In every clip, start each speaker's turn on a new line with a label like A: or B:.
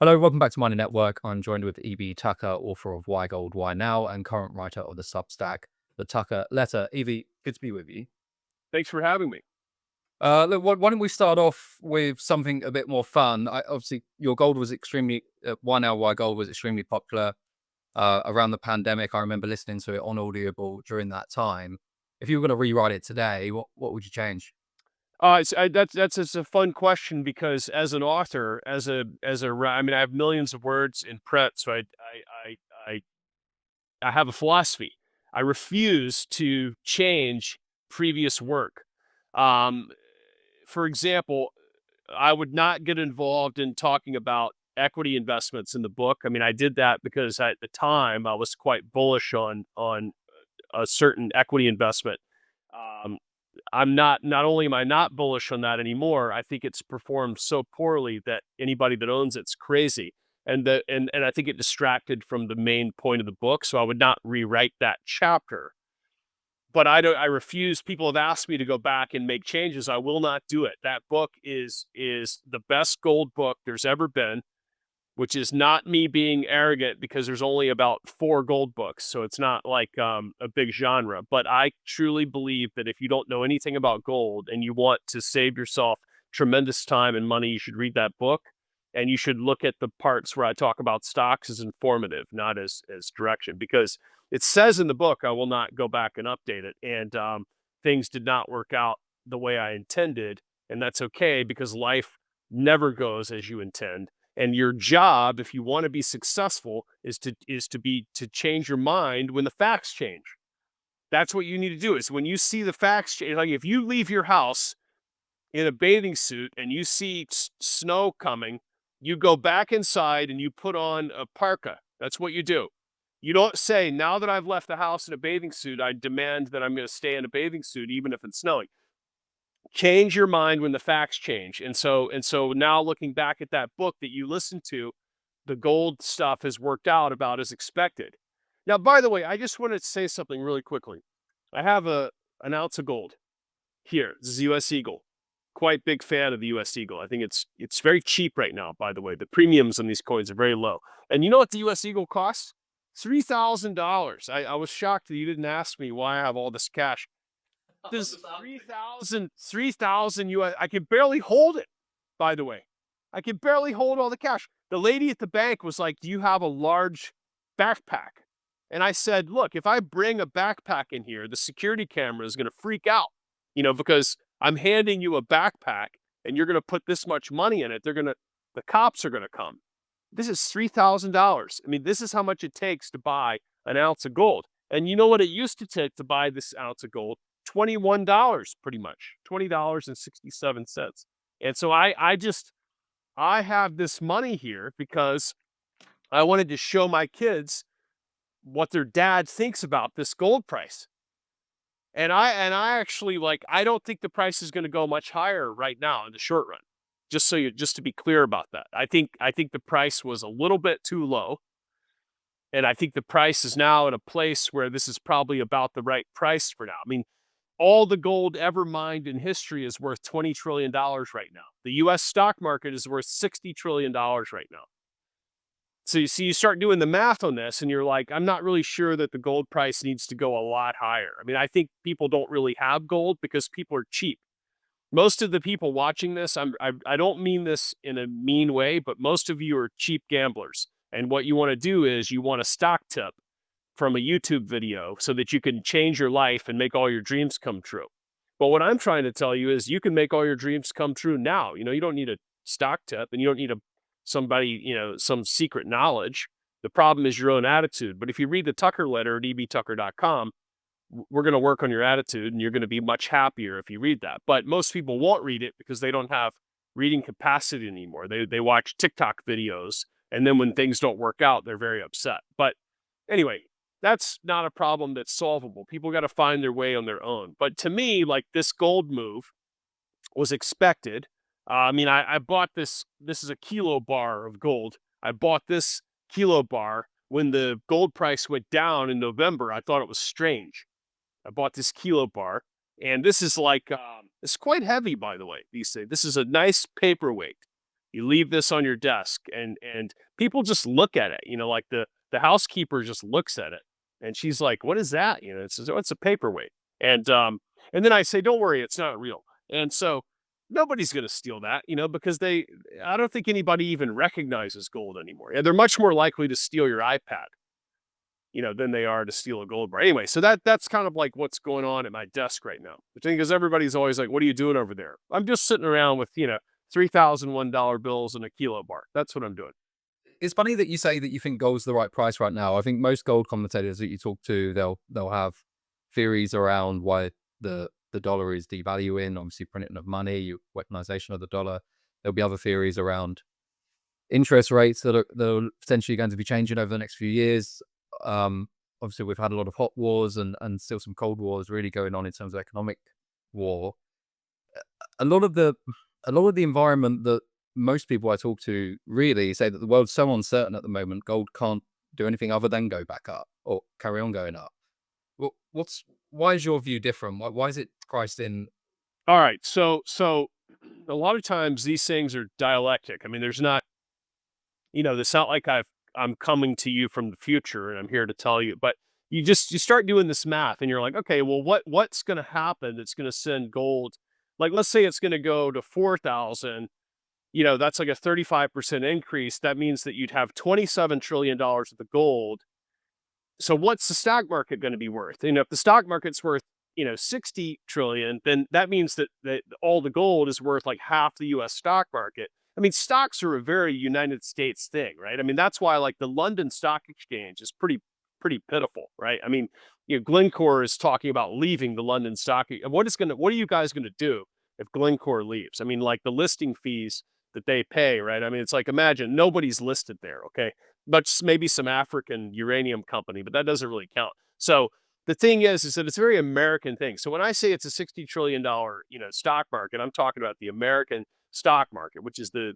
A: Hello, welcome back to Mining Network. I'm joined with E.B. Tucker, author of Why Gold, Why Now, and current writer of the Substack, The Tucker Letter. E.B., good to be with you.
B: Thanks for having me.
A: Look, why don't we start off with something a bit more fun? Obviously, your gold was Why Now, Why Gold was extremely popular around the pandemic. I remember listening to it on Audible during that time. If you were going to rewrite it today, what would you change?
B: That's a fun question because as an author, I mean, I have millions of words in print, so I I have a philosophy. I refuse to change previous work. Um, for example, I would not get involved in talking about equity investments in the book. I mean, I did that because at the time I was quite bullish on a certain equity investment. Um, not only am I not bullish on that anymore, I think it's performed so poorly that anybody that owns it's crazy. And I think it distracted from the main point of the book. So I would not rewrite that chapter. But I refuse. People have asked me to go back and make changes. I will not do it. That book is the best gold book there's ever been, which is not me being arrogant because there's only about 4 gold books, so it's not like, a big genre, but I truly believe that if you don't know anything about gold and you want to save yourself tremendous time and money, you should read that book, and you should look at the parts where I talk about stocks as informative, not as direction, because it says in the book, I will not go back and update it, and, things did not work out the way I intended, and that's okay because life never goes as you intend, and your job, if you want to be successful, is to change your mind when the facts change. That's what you need to do. Is when you see the facts change. Like if you leave your house in a bathing suit and you see snow coming, you go back inside and you put on a parka. That's what you do. You don't say, now that I've left the house in a bathing suit, I demand that I'm going to stay in a bathing suit even if it's snowing. Change your mind when the facts change. And so now looking back at that book that you listened to, the gold stuff has worked out about as expected. Now, by the way, I just wanted to say something really quickly. I have an ounce of gold here. This is US Eagle. Quite big fan of the US Eagle. I think it's very cheap right now, by the way. The premiums on these coins are very low. And you know what the US Eagle costs? $3,000. I was shocked that you didn't ask me why I have all this cash. This 3,000 US. I can barely hold it, by the way. I can barely hold all the cash. The lady at the bank was like, "Do you have a large backpack?" And I said, "Look, if I bring a backpack in here, the security camera is going to freak out, because I'm handing you a backpack and you're going to put this much money in it. The cops are going to come. This is $3,000. I mean, this is how much it takes to buy an ounce of gold. And you know what it used to take to buy this ounce of gold? $21 pretty much, $20.67. And so I have this money here because I wanted to show my kids what their dad thinks about this gold price. And I actually I don't think the price is going to go much higher right now in the short run. Just to be clear about that. I think the price was a little bit too low. And I think the price is now in a place where this is probably about the right price for now. I mean, all the gold ever mined in history is worth $20 trillion right now. The US stock market is worth $60 trillion right now. So you see, you start doing the math on this and you're like, I'm not really sure that the gold price needs to go a lot higher. I mean, I think people don't really have gold because people are cheap. Most of the people watching this, I don't mean this in a mean way, but most of you are cheap gamblers. And what you want to do is you want a stock tip from a YouTube video so that you can change your life and make all your dreams come true. But what I'm trying to tell you is you can make all your dreams come true now. You don't need a stock tip and you don't need some secret knowledge. The problem is your own attitude. But if you read the Tucker letter at ebtucker.com, we're going to work on your attitude and you're going to be much happier if you read that. But most people won't read it because they don't have reading capacity anymore. They watch TikTok videos and then when things don't work out, they're very upset. But anyway, that's not a problem that's solvable. People got to find their way on their own. But to me, like this gold move was expected. I mean, I bought this. This is a kilo bar of gold. I bought this kilo bar when the gold price went down in November. I thought it was strange. I bought this kilo bar, and this is it's quite heavy, by the way. These things. This is a nice paperweight. You leave this on your desk, and people just look at it. Like the housekeeper just looks at it, and she's like, "What is that?" It says, "Oh, it's a paperweight." And then I say, "Don't worry, it's not real." And so nobody's going to steal that, because I don't think anybody even recognizes gold anymore. Yeah, they're much more likely to steal your iPad, than they are to steal a gold bar. Anyway, so that's kind of like what's going on at my desk right now. The thing is, everybody's always like, "What are you doing over there?" I'm just sitting around with, $3,001 bills and a kilo bar. That's what I'm doing.
A: It's funny that you say that you think gold's the right price right now. I think most gold commentators that you talk to, they'll have theories around why the dollar is devaluing, obviously printing of money, weaponization of the dollar. There'll be other theories around interest rates that are potentially going to be changing over the next few years. Obviously, we've had a lot of hot wars and still some cold wars really going on in terms of economic war. A lot of the environment that most people I talk to really say that the world's so uncertain at the moment, gold can't do anything other than go back up or carry on going up. Well, why is your view different? Why is it priced in?
B: All right. So a lot of times these things are dialectic. I mean, there's not, it's not like I'm coming to you from the future and I'm here to tell you, but you start doing this math and you're like, okay, well, what's going to happen that's going to send gold? Like, let's say it's going to go to 4,000, that's like a 35% increase. That means that you'd have $27 trillion of the gold. So what's the stock market going to be worth? If the stock market's worth, 60 trillion, then that means that all the gold is worth like half the US stock market. I mean, stocks are a very United States thing, right? I mean, that's why like the London Stock Exchange is pretty pitiful, right? I mean, Glencore is talking about leaving the London Stock. What are you guys going to do if Glencore leaves? I mean, like the listing fees that they pay, right? I mean, it's like, imagine nobody's listed there, okay? But maybe some African uranium company, but that doesn't really count. So the thing is that it's a very American thing. So when I say it's a $60 trillion, stock market, I'm talking about the American stock market, which is the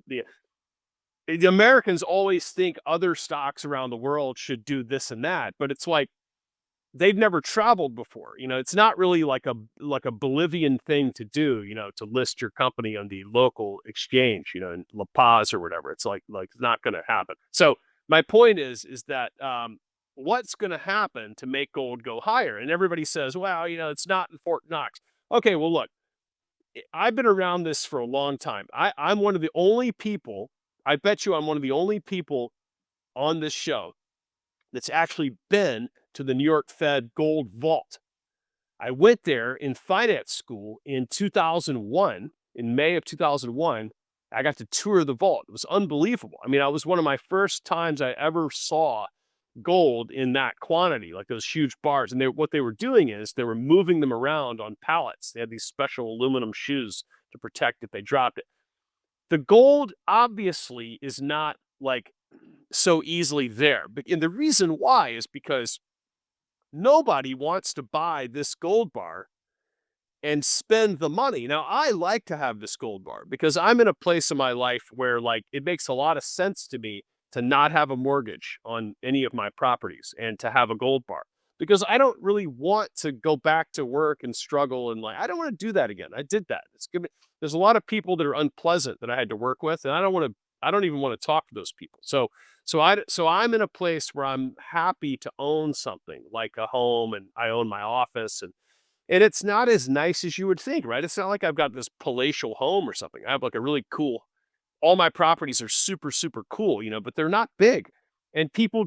B: Americans always think other stocks around the world should do this and that, but it's like they've never traveled before. It's not really like a Bolivian thing to do, to list your company on the local exchange, in La Paz or whatever. It's like it's not going to happen. So my point is that what's going to happen to make gold go higher? And everybody says, well, it's not in Fort Knox. Okay, well, look, I've been around this for a long time. I'm one of the only people, I bet you I'm one of the only people on this show that's actually been to the New York Fed Gold Vault. I went there in finance school in 2001, in May of 2001. I got to tour the vault. It was unbelievable. I mean, it was one of my first times I ever saw gold in that quantity, like those huge bars. And what they were doing is they were moving them around on pallets. They had these special aluminum shoes to protect if they dropped it. The gold obviously is not like so easily there. And the reason why is because nobody wants to buy this gold bar and spend the money. Now, I like to have this gold bar because I'm in a place in my life where like it makes a lot of sense to me to not have a mortgage on any of my properties and to have a gold bar because I don't really want to go back to work and struggle and like I don't want to do that again. I did that. There's a lot of people that are unpleasant that I had to work with and I don't even want to talk to those people. So I'm in a place where I'm happy to own something like a home and I own my office and it's not as nice as you would think, right? It's not like I've got this palatial home or something. I have like a really cool, all my properties are super, super cool, but they're not big. And people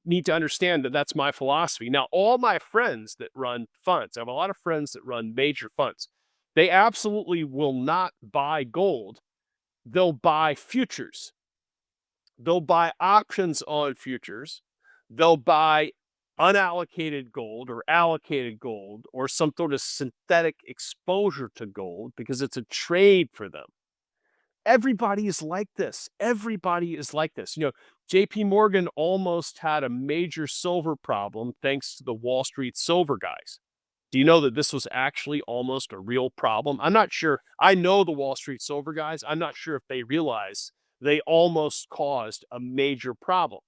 B: need to understand that that's my philosophy. Now, all my friends that run funds, I have a lot of friends that run major funds. They absolutely will not buy gold. They'll buy futures. They'll buy options on futures. They'll buy unallocated gold or allocated gold or some sort of synthetic exposure to gold because it's a trade for them. Everybody is like this. Everybody is like this. JP Morgan almost had a major silver problem thanks to the Wall Street silver guys. Do you know that this was actually almost a real problem? I'm not sure. I know the Wall Street silver guys. I'm not sure if they realize they almost caused a major problem.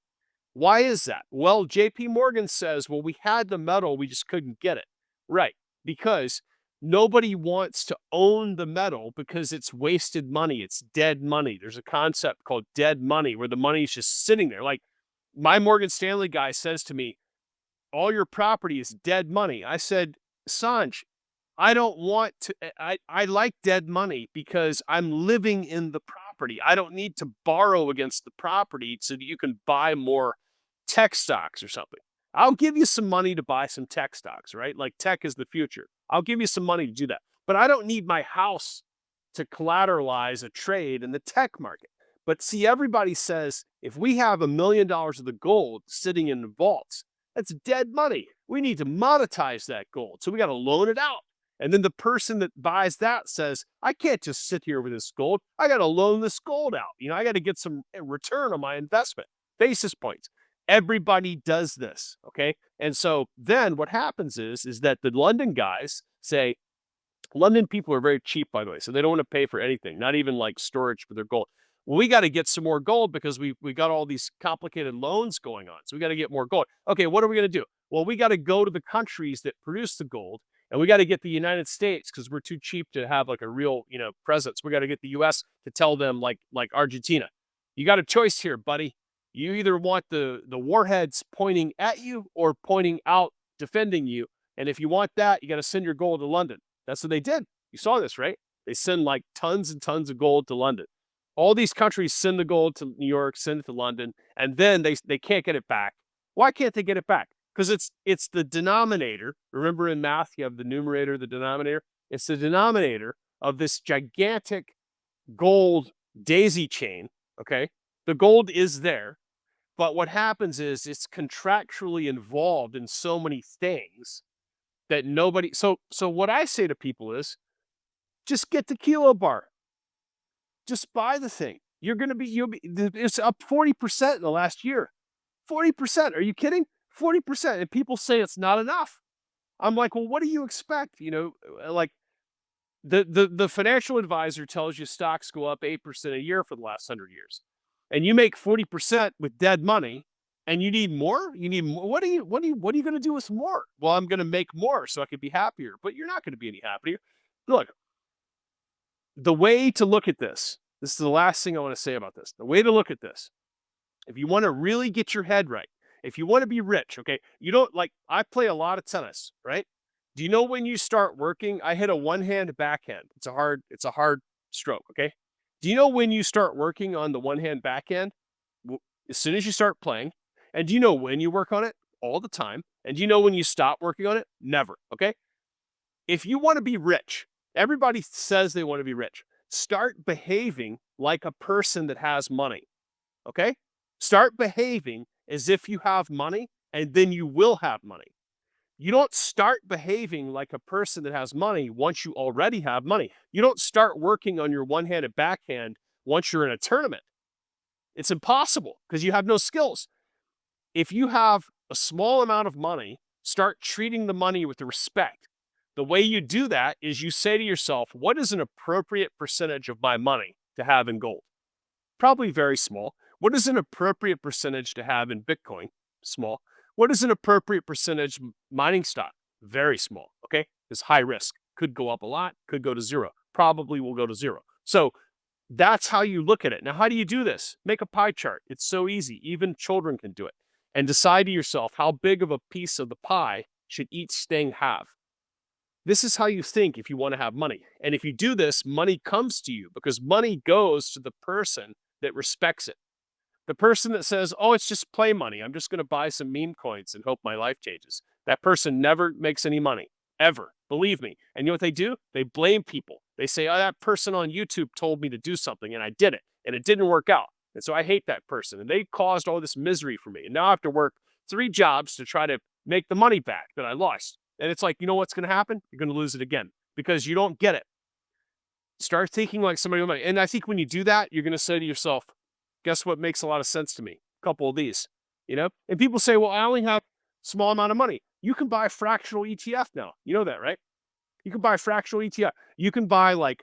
B: Why is that? Well, JP Morgan says, well, we had the metal, we just couldn't get it. Right. Because Nobody wants to own the metal because it's wasted money. It's dead money. There's a concept called dead money where the money is just sitting there. Like my Morgan Stanley guy says to me, all your property is dead money. I said, Sanj, I don't want to, I like dead money because I'm living in the property. I don't need to borrow against the property so that you can buy more tech stocks or something. I'll give you some money to buy some tech stocks, right? Like tech is the future. I'll give you some money to do that. But I don't need my house to collateralize a trade in the tech market. But see, everybody says if we have $1 million of the gold sitting in the vaults, that's dead money. We need to monetize that gold. So we got to loan it out. And then the person that buys that says, I can't just sit here with this gold. I got to loan this gold out. I got to get some return on my investment, basis points. Everybody does this, okay? And so then what happens is that the London guys say, London people are very cheap, by the way, so they don't want to pay for anything, not even like storage for their gold. Well, we got to get some more gold because we got all these complicated loans going on. So we got to get more gold. Okay, what are we going to do? Well, we got to go to the countries that produce the gold, and we got to get the United States because we're too cheap to have like a real, presence. We got to get the U.S. to tell them like Argentina, you got a choice here, buddy. You either want the warheads pointing at you or pointing out, defending you. And if you want that, you got to send your gold to London. That's what they did. You saw this, right? They send like tons and tons of gold to London. All these countries send the gold to New York, send it to London, and then they can't get it back. Why can't they get it back? Because it's the denominator. Remember in math, you have the numerator, the denominator. It's the denominator of this gigantic gold daisy chain, okay? The gold is there, but what happens is it's contractually involved in so many things that nobody. So what I say to people is, just get the kilo bar. Just buy the thing. It's up 40% in the last year. 40%. Are you kidding? 40%. And people say it's not enough. I'm like, well, what do you expect? Like the financial advisor tells you stocks go up 8% a year for the last 100 years. And you make 40% with dead money and you need more? You need more. What are you going to do with more? Well, I'm going to make more so I can be happier, but you're not going to be any happier. Look, the way to look at this is the last thing I want to say about this. The way to look at this, if you want to really get your head right, if you want to be rich, okay, I play a lot of tennis, right? Do you know when you start working? I hit a one-hand backhand. It's a hard stroke, okay? Do you know when you start working on the one-hand backhand? As soon as you start playing. And do you know when you work on it? All the time. And do you know when you stop working on it? Never, okay? If you want to be rich, everybody says they want to be rich. Start behaving like a person that has money, okay? Start behaving as if you have money, and then you will have money. You don't start behaving like a person that has money once you already have money. You don't start working on your one-handed backhand once you're in a tournament. It's impossible because you have no skills. If you have a small amount of money, start treating the money with respect. The way you do that is you say to yourself, what is an appropriate percentage of my money to have in gold? Probably very small. What is an appropriate percentage to have in Bitcoin? Small. What is an appropriate percentage mining stock? Very small, okay? It's high risk. Could go up a lot, could go to zero. Probably will go to zero. So that's how you look at it. Now, how do you do this? Make a pie chart. It's so easy. Even children can do it. And decide to yourself how big of a piece of the pie should each thing have. This is how you think if you want to have money. And if you do this, money comes to you because money goes to the person that respects it. The person that says, oh, it's just play money. I'm just going to buy some meme coins and hope my life changes. That person never makes any money, ever. Believe me. And you know what they do? They blame people. They say, oh, that person on YouTube told me to do something and I did it and it didn't work out. And so I hate that person. And they caused all this misery for me. And now I have to work 3 jobs to try to make the money back that I lost. And it's like, you know what's going to happen? You're going to lose it again because you don't get it. Start thinking like somebody with money. And I think when you do that, you're going to say to yourself, guess what makes a lot of sense to me? A couple of these, And people say, well, I only have a small amount of money. You can buy fractional ETF now. You know that, right? You can buy fractional ETF. You can buy like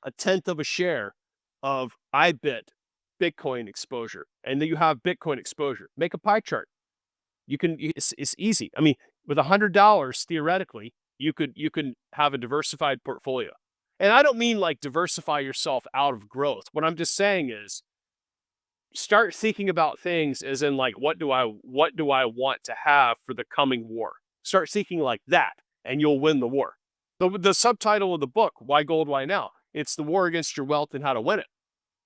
B: 1/10 of a share of Bitcoin exposure. And then you have Bitcoin exposure. Make a pie chart. It's easy. I mean, with $100, theoretically, You can have a diversified portfolio. And I don't mean like diversify yourself out of growth. What I'm just saying is start thinking about things as in like what do I want to have for the coming war? Start thinking like that and you'll win the war. The subtitle of the book, Why Gold, Why Now? It's the war against your wealth and how to win it.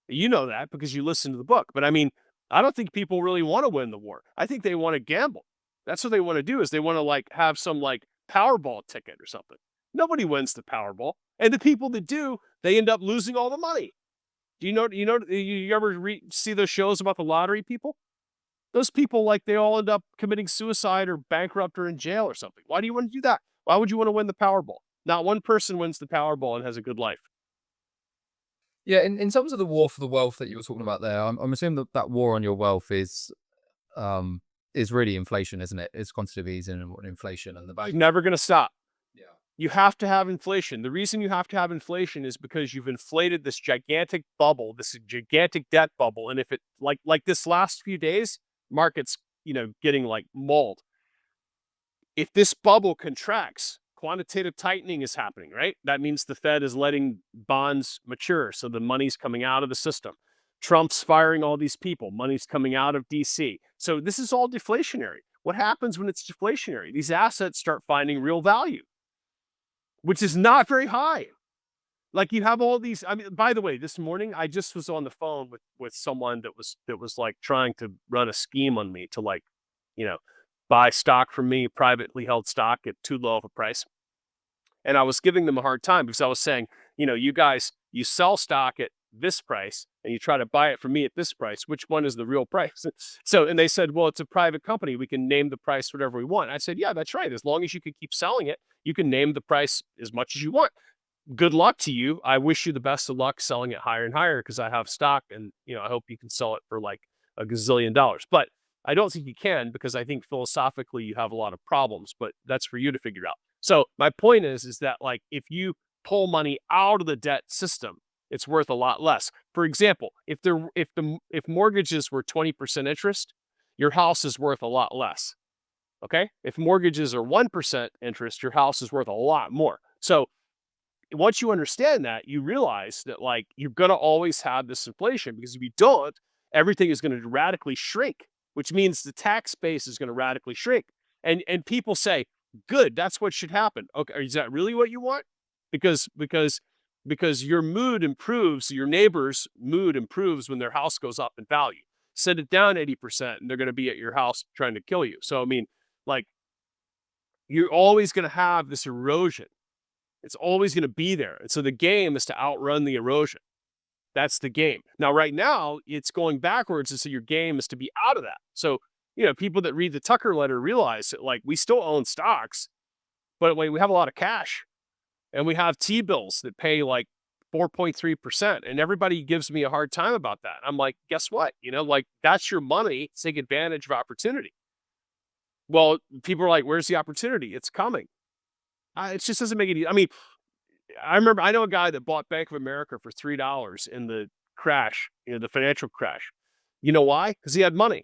B: You know that because you listen to the book. But I mean, I don't think people really want to win the war. I think they want to gamble. That's what they want to do is they want to like have some like Powerball ticket or something. Nobody wins the Powerball. And the people that do, they end up losing all the money. Do you ever see those shows about the lottery people? Those people, like, they all end up committing suicide or bankrupt or in jail or something. Why do you want to do that? Why would you want to win the Powerball? Not one person wins the Powerball and has a good life.
A: Yeah, in terms of the war for the wealth that you were talking about there, I'm assuming that that war on your wealth is really inflation, isn't it? It's quantitative easing and inflation and the
B: It's
A: back.
B: never going to stop.
A: Yeah.
B: You have to have inflation. The reason you have to have inflation is because you've inflated this gigantic bubble, this gigantic debt bubble. And if it like this last few days, markets, getting like mauled. If this bubble contracts, quantitative tightening is happening, right? That means the Fed is letting bonds mature. So the money's coming out of the system. Trump's firing all these people. Money's coming out of DC. So this is all deflationary. What happens when it's deflationary? These assets start finding real value, which is not very high. Like you have all these. I mean, by the way, this morning I just was on the phone with someone that was like trying to run a scheme on me to like, buy stock from me, privately held stock at too low of a price. And I was giving them a hard time because I was saying, you guys, you sell stock at this price and you try to buy it from me at this price. Which one is the real price? And they said, well, it's a private company. We can name the price whatever we want. I said, yeah, that's right. As long as you can keep selling it, you can name the price as much as you want. Good luck to you. I wish you the best of luck selling it higher and higher because I have stock and, I hope you can sell it for like a gazillion dollars. But I don't think you can because I think philosophically you have a lot of problems, but that's for you to figure out. So my point is that like if you pull money out of the debt system, it's worth a lot less. For example, if mortgages were 20% interest, your house is worth a lot less. Okay? If mortgages are 1% interest, your house is worth a lot more. So once you understand that, you realize that like you're going to always have this inflation because if you don't, everything is going to radically shrink, which means the tax base is going to radically shrink. And people say, good, that's what should happen. Okay, is that really what you want? Because your mood improves, your neighbor's mood improves when their house goes up in value. Send it down 80% and they're going to be at your house trying to kill you. So I mean, like you're always going to have this erosion. It's always going to be there. And so the game is to outrun the erosion. That's the game. Now, right now, it's going backwards. And so your game is to be out of that. So, people that read the Tucker letter realize that like we still own stocks, but we have a lot of cash and we have T-bills that pay like 4.3%. And everybody gives me a hard time about that. I'm like, guess what? Like that's your money. Take advantage of opportunity. Well, people are like, where's the opportunity? It's coming. It just doesn't make it. I mean, I know a guy that bought Bank of America for $3 in the crash, the financial crash. You know why? Because he had money.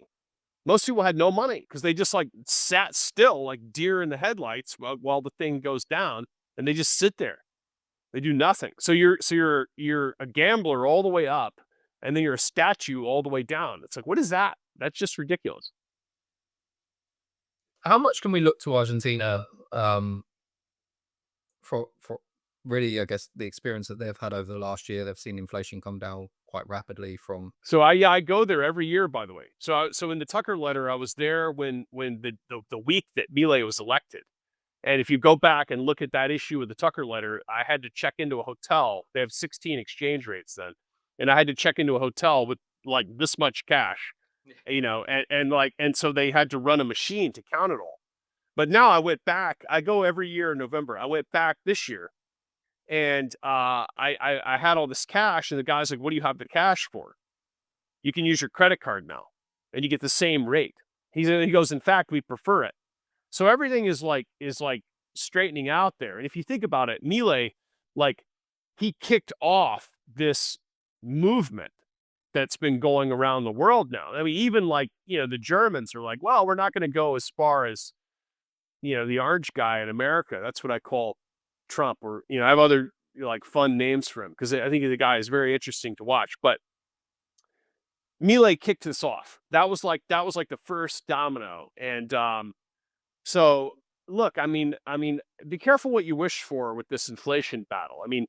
B: Most people had no money because they just like sat still like deer in the headlights while the thing goes down, and they just sit there. They do nothing. So you're a gambler all the way up, and then you're a statue all the way down. It's like, what is that? That's just ridiculous.
A: How much can we look to Argentina for really, I guess, the experience that they've had over the last year? They've seen inflation come down quite rapidly from.
B: So I go there every year, by the way. So in the Tucker letter, I was there when the week that Milei was elected. And if you go back and look at that issue of the Tucker letter, I had to check into a hotel. They have 16 exchange rates then. And I had to check into a hotel with like this much cash, and so they had to run a machine to count it all. But now I went back. I go every year in November. I went back this year and I had all this cash and the guy's like, what do you have the cash for? You can use your credit card now and you get the same rate. He goes, in fact, we prefer it. So everything is like straightening out there. And if you think about it, Milei, like he kicked off this movement that's been going around the world now. I mean, even like, the Germans are like, well, we're not going to go as far as the orange guy in America. That's what I call Trump, or, I have other like fun names for him because I think the guy is very interesting to watch. But Milei kicked this off. That was like the first domino. And so look, I mean, be careful what you wish for with this inflation battle. I mean,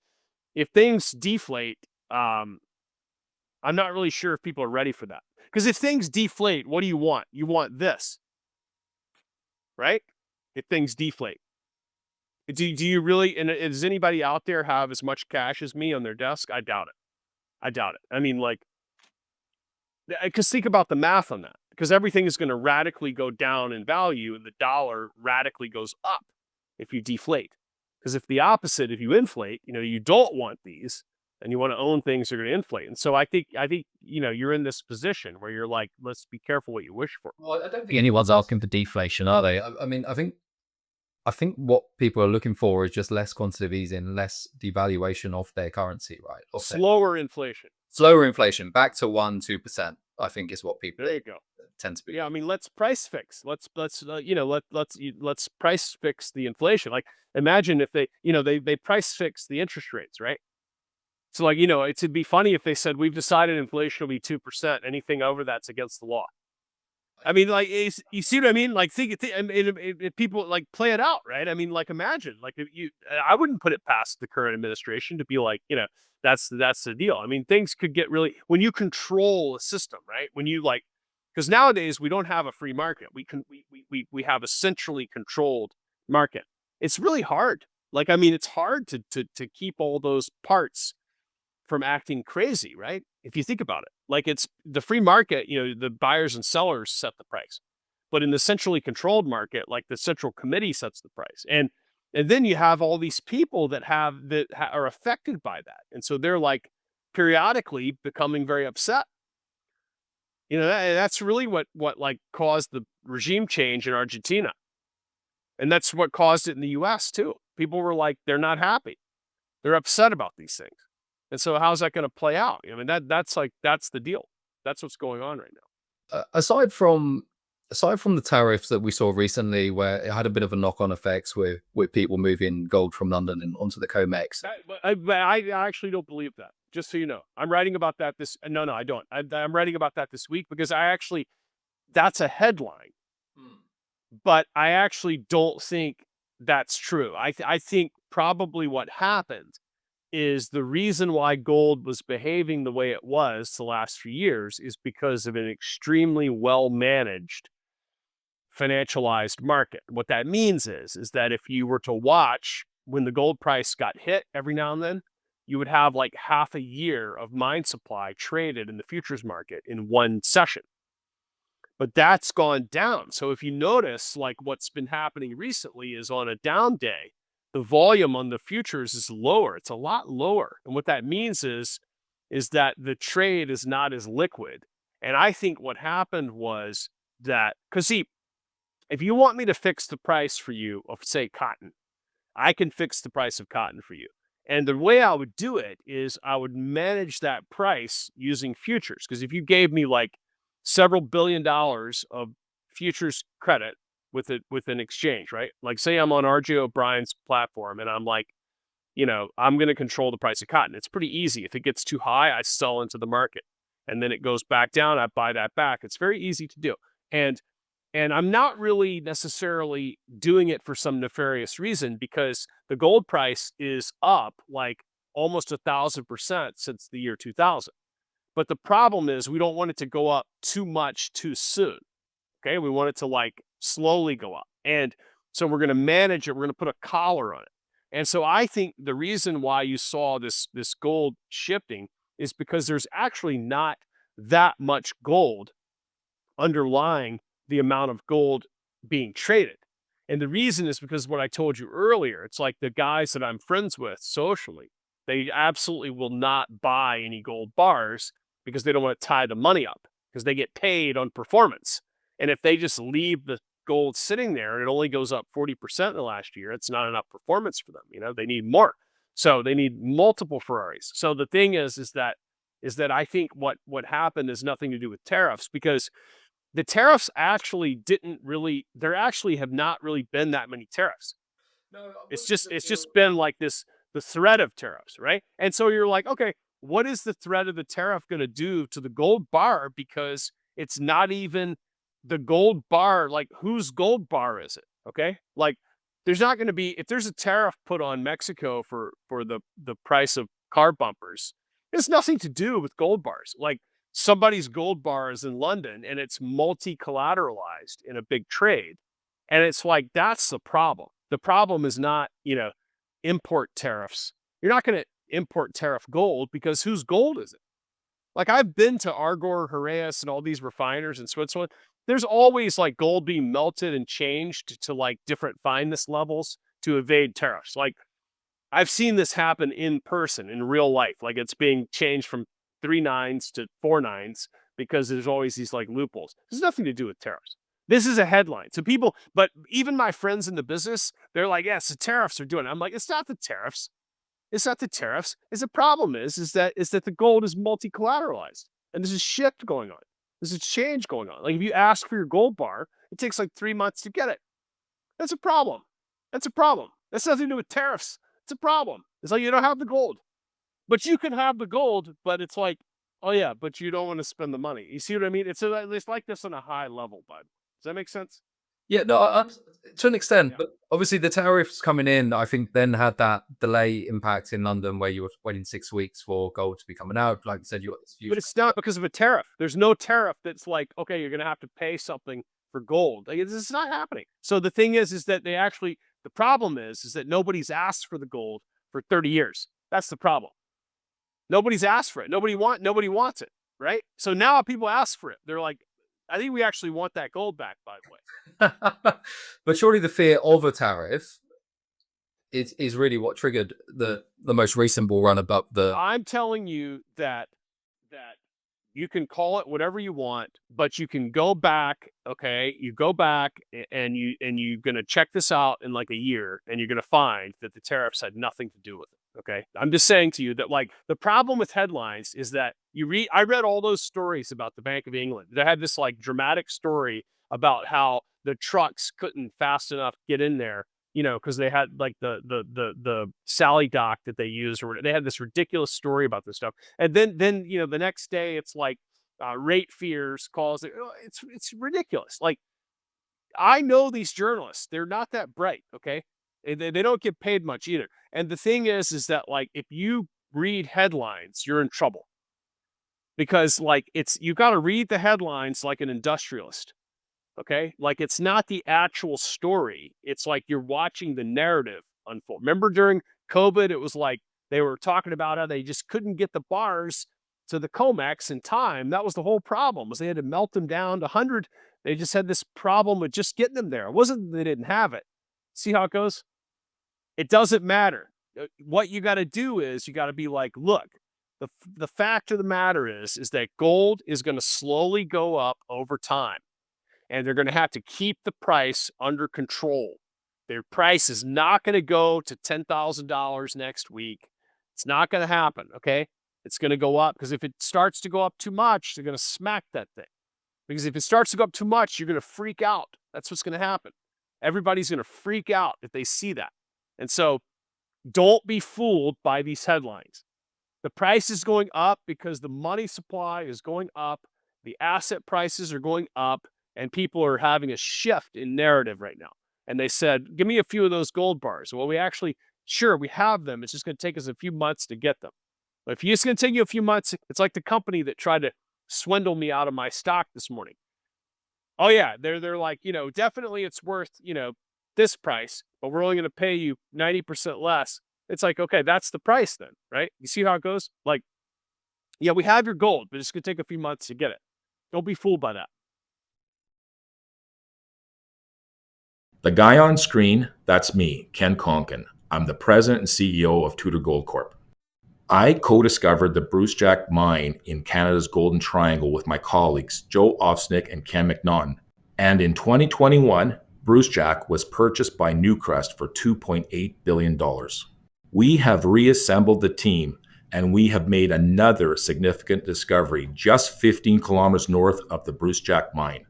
B: if things deflate, I'm not really sure if people are ready for that. Because if things deflate, what do you want? You want this, right? If things deflate. Do you really, and does anybody out there have as much cash as me on their desk? I doubt it. I doubt it. I mean, like, because think about the math on that. Because everything is going to radically go down in value and the dollar radically goes up if you deflate. Because if the opposite, if you inflate, you don't want these and you want to own things that are going to inflate. And so I think, you're in this position where you're like, let's be careful what you wish for.
A: Well, I don't think anyone's asking for deflation, are they? I mean, I think what people are looking for is just less quantitative easing, less devaluation of their currency, right?
B: Slower inflation.
A: Slower inflation, back to 1-2%. I think is what people
B: There you go.
A: tend to be.
B: Yeah, I mean, let's price fix. Let's price fix the inflation. Like, imagine if they price fix the interest rates, right? So, like, it'd be funny if they said we've decided inflation will be 2%. Anything over that's against the law. I mean, like, you see what I mean? Like, if people like play it out, right? I mean, like, imagine, like, I wouldn't put it past the current administration to be like, that's the deal. I mean, things could get really, when you control a system, right? When you like, because nowadays we don't have a free market. We have a centrally controlled market. It's really hard. Like, I mean, it's hard to keep all those parts from acting crazy, right? If you think about it, like, it's the free market, the buyers and sellers set the price. But in the centrally controlled market, like, the central committee sets the price. And then you have all these people that are affected by that. And so they're like periodically becoming very upset. That's really what like caused the regime change in Argentina. And that's what caused it in the US too. People were like, they're not happy. They're upset about these things. And so how's that going to play out? I mean, that's the deal. That's what's going on right now.
A: Aside from the tariffs that we saw recently, where it had a bit of a knock-on effects with people moving gold from London and onto the COMEX.
B: I actually don't believe that. Just so you know, I'm writing about that No, I don't. I'm writing about that this week because that's a headline, but I actually don't think that's true. I think probably what happened is the reason why gold was behaving the way it was the last few years is because of an extremely well-managed financialized market. What that means is that if you were to watch when the gold price got hit every now and then, you would have like half a year of mine supply traded in the futures market in one session. But that's gone down. So if you notice, like, what's been happening recently is on a down day, the volume on the futures is lower. It's a lot lower. And what that means is that the trade is not as liquid. And I think what happened was that, because see, if you want me to fix the price for you of, say, cotton, I can fix the price of cotton for you. And the way I would do it is I would manage that price using futures. Because if you gave me like several $1 billion of futures credit with an exchange, right? Like, say I'm on RJ O'Brien's platform and I'm like, I'm going to control the price of cotton. It's pretty easy. If it gets too high, I sell into the market. And then it goes back down, I buy that back. It's very easy to do. And I'm not really necessarily doing it for some nefarious reason, because the gold price is up like almost 1,000% since the year 2000. But the problem is we don't want it to go up too much too soon. Okay, we want it to like slowly go up. And so we're going to manage it. We're going to put a collar on it. And so I think the reason why you saw this gold shifting is because there's actually not that much gold underlying the amount of gold being traded. And the reason is because what I told you earlier, it's like the guys that I'm friends with socially, they absolutely will not buy any gold bars because they don't want to tie the money up, because they get paid on performance. And if they just leave the gold sitting there and it only goes up 40% in the last year, it's not enough performance for them. They need more. So they need multiple Ferraris. So the thing is that I think what happened is nothing to do with tariffs, because the tariffs actually there actually have not really been that many tariffs.
A: No,
B: It's just been like the threat of tariffs, right? And so you're like, okay, what is the threat of the tariff going to do to the gold bar? Because it's not even the gold bar. Like, whose gold bar is it? Okay, like there's not going to be, if there's a tariff put on Mexico for the price of car bumpers, it's nothing to do with gold bars. Like, somebody's gold bar is in London and it's multi-collateralized in a big trade. And it's like, that's the problem. The problem is not, import tariffs. You're not going to import tariff gold, because whose gold is it? Like, I've been to Argor, Heraeus, and all these refiners in Switzerland. There's always like gold being melted and changed to like different fineness levels to evade tariffs. Like, I've seen this happen in person, in real life. Like, it's being changed from 3 nines to 4 nines because there's always these like loopholes. This has nothing to do with tariffs. This is a headline. So people, but even my friends in the business, they're like, yes, the tariffs are doing it. I'm like, it's not the tariffs. It's not the tariffs. Is the problem is that the gold is multi-collateralized. And there's a shift going on. There's a change going on. Like, if you ask for your gold bar, it takes like 3 months to get it. That's a problem. That's a problem. That's nothing to do with tariffs. It's a problem. It's like, you don't have the gold. But you can have the gold, but it's like, oh yeah, but you don't want to spend the money. You see what I mean? It's like this on a high level, bud. Does that make sense?
A: Yeah, no, to an extent,
B: Yeah.
A: but obviously the tariffs coming in, I think, then had that delay impact in London where you were waiting 6 weeks for gold to be coming out. Like you said, you got this
B: But
A: huge.
B: it's not because of a tariff. There's no tariff that's like, okay, you're going to have to pay something for gold. Like, it's not happening. So the thing is that the problem is that nobody's asked for the gold for 30 years. That's the problem. Nobody's asked for it. Nobody wants it, right? So now people ask for it. They're like, I think we actually want that gold back, by the way.
A: But surely the fear of a tariff is really what triggered the most recent bull run above the.
B: I'm telling you that you can call it whatever you want, but you can go back. Okay, you go back and you're gonna check this out in like a year, and you're gonna find that the tariffs had nothing to do with it. Okay, I'm just saying to you that, like, the problem with headlines is that I read all those stories about the Bank of England. They had this like dramatic story about how the trucks couldn't fast enough get in there, because they had like the Sally dock that they used, or they had this ridiculous story about this stuff. And then the next day it's like rate fears calls it. It's ridiculous. Like, I know these journalists; they're not that bright. Okay, they don't get paid much either. And the thing is that, like, if you read headlines, you're in trouble, because like you got to read the headlines like an industrialist. Okay, like, it's not the actual story. It's like you're watching the narrative unfold. Remember during COVID, it was like they were talking about how they just couldn't get the bars to the Comex in time. That was the whole problem, was they had to melt them down to 100. They just had this problem with just getting them there. It wasn't that they didn't have it. See how it goes? It doesn't matter. What you got to do is you got to be like, look, the fact of the matter is that gold is going to slowly go up over time, and they're going to have to keep the price under control. Their price is not going to go to $10,000 next week. It's not going to happen, okay? It's going to go up, because if it starts to go up too much, they're going to smack that thing. Because if it starts to go up too much, you're going to freak out. That's what's going to happen. Everybody's going to freak out if they see that. And so don't be fooled by these headlines. The price is going up because the money supply is going up. The asset prices are going up. And people are having a shift in narrative right now. And they said, give me a few of those gold bars. Well, we have them. It's just going to take us a few months to get them. But if it's going to take you a few months, it's like the company that tried to swindle me out of my stock this morning. Oh yeah, they're like, definitely it's worth, this price, but we're only going to pay you 90% less. It's like, okay, that's the price then, right? You see how it goes? Like, yeah, we have your gold, but it's going to take a few months to get it. Don't be fooled by that.
C: The guy on screen, that's me, Ken Conkin. I'm the president and CEO of Tudor Gold Corp. I co-discovered the Brucejack mine in Canada's Golden Triangle with my colleagues Joe Ofsnick and Ken McNaughton. And in 2021, Brucejack was purchased by Newcrest for $2.8 billion. We have reassembled the team, and we have made another significant discovery just 15 kilometers north of the Brucejack mine.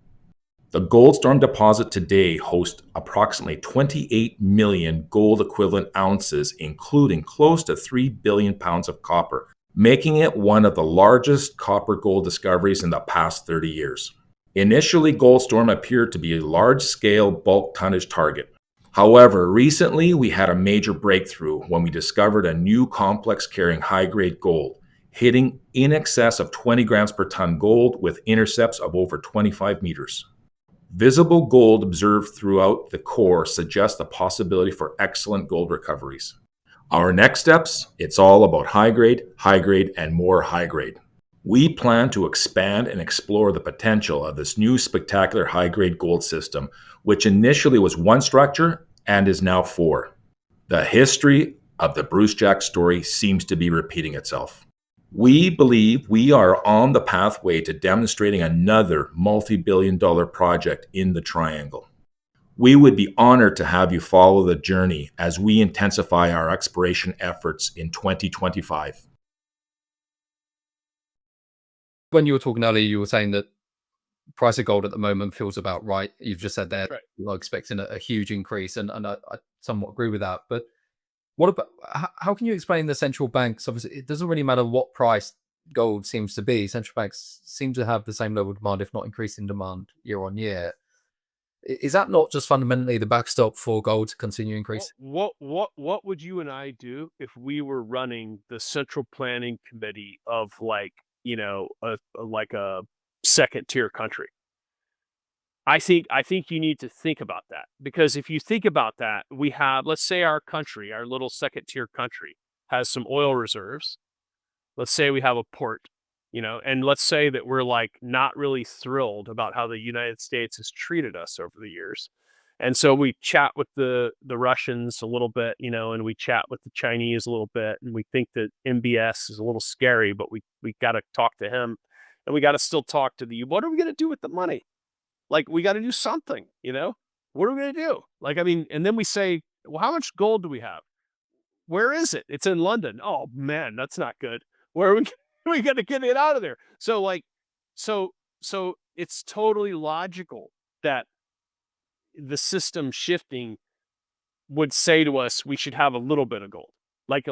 C: The Goldstorm deposit today hosts approximately 28 million gold equivalent ounces, including close to 3 billion pounds of copper, making it one of the largest copper gold discoveries in the past 30 years. Initially, Goldstorm appeared to be a large-scale bulk tonnage target. However, recently we had a major breakthrough when we discovered a new complex carrying high-grade gold, hitting in excess of 20 grams per ton gold with intercepts of over 25 meters. Visible gold observed throughout the core suggests the possibility for excellent gold recoveries. Our next steps, it's all about high grade, and more high grade. We plan to expand and explore the potential of this new spectacular high-grade gold system, which initially was one structure and is now four. The history of the Brucejack story seems to be repeating itself. We believe we are on the pathway to demonstrating another multi-billion-dollar project in the Triangle. We would be honored to have you follow the journey as we intensify our exploration efforts in 2025.
A: When you were talking earlier, you were saying that price of gold at the moment feels about right. You've just said that you're expecting a huge increase, and I somewhat agree with that. But what about how can you explain the central banks? Obviously, it doesn't really matter what price gold seems to be. Central banks seem to have the same level of demand, if not increasing demand year on year. Is that not just fundamentally the backstop for gold to continue increasing?
B: What would you and I do if we were running the central planning committee of like, a second tier country? I think you need to think about that, because if you think about that, we have, let's say our country, our little second tier country has some oil reserves. Let's say we have a port, and let's say that we're like not really thrilled about how the United States has treated us over the years. And so we chat with the Russians a little bit, and we chat with the Chinese a little bit, and we think that MBS is a little scary, but we got to talk to him, and we got to still talk to what are we going to do with the money? Like, we got to do something, What are we going to do? Like, I mean, and then we say, well, how much gold do we have? Where is it? It's in London. Oh man, that's not good. Where are we? We got to get it out of there. So like, so it's totally logical that the system shifting would say to us we should have a little bit of gold. Like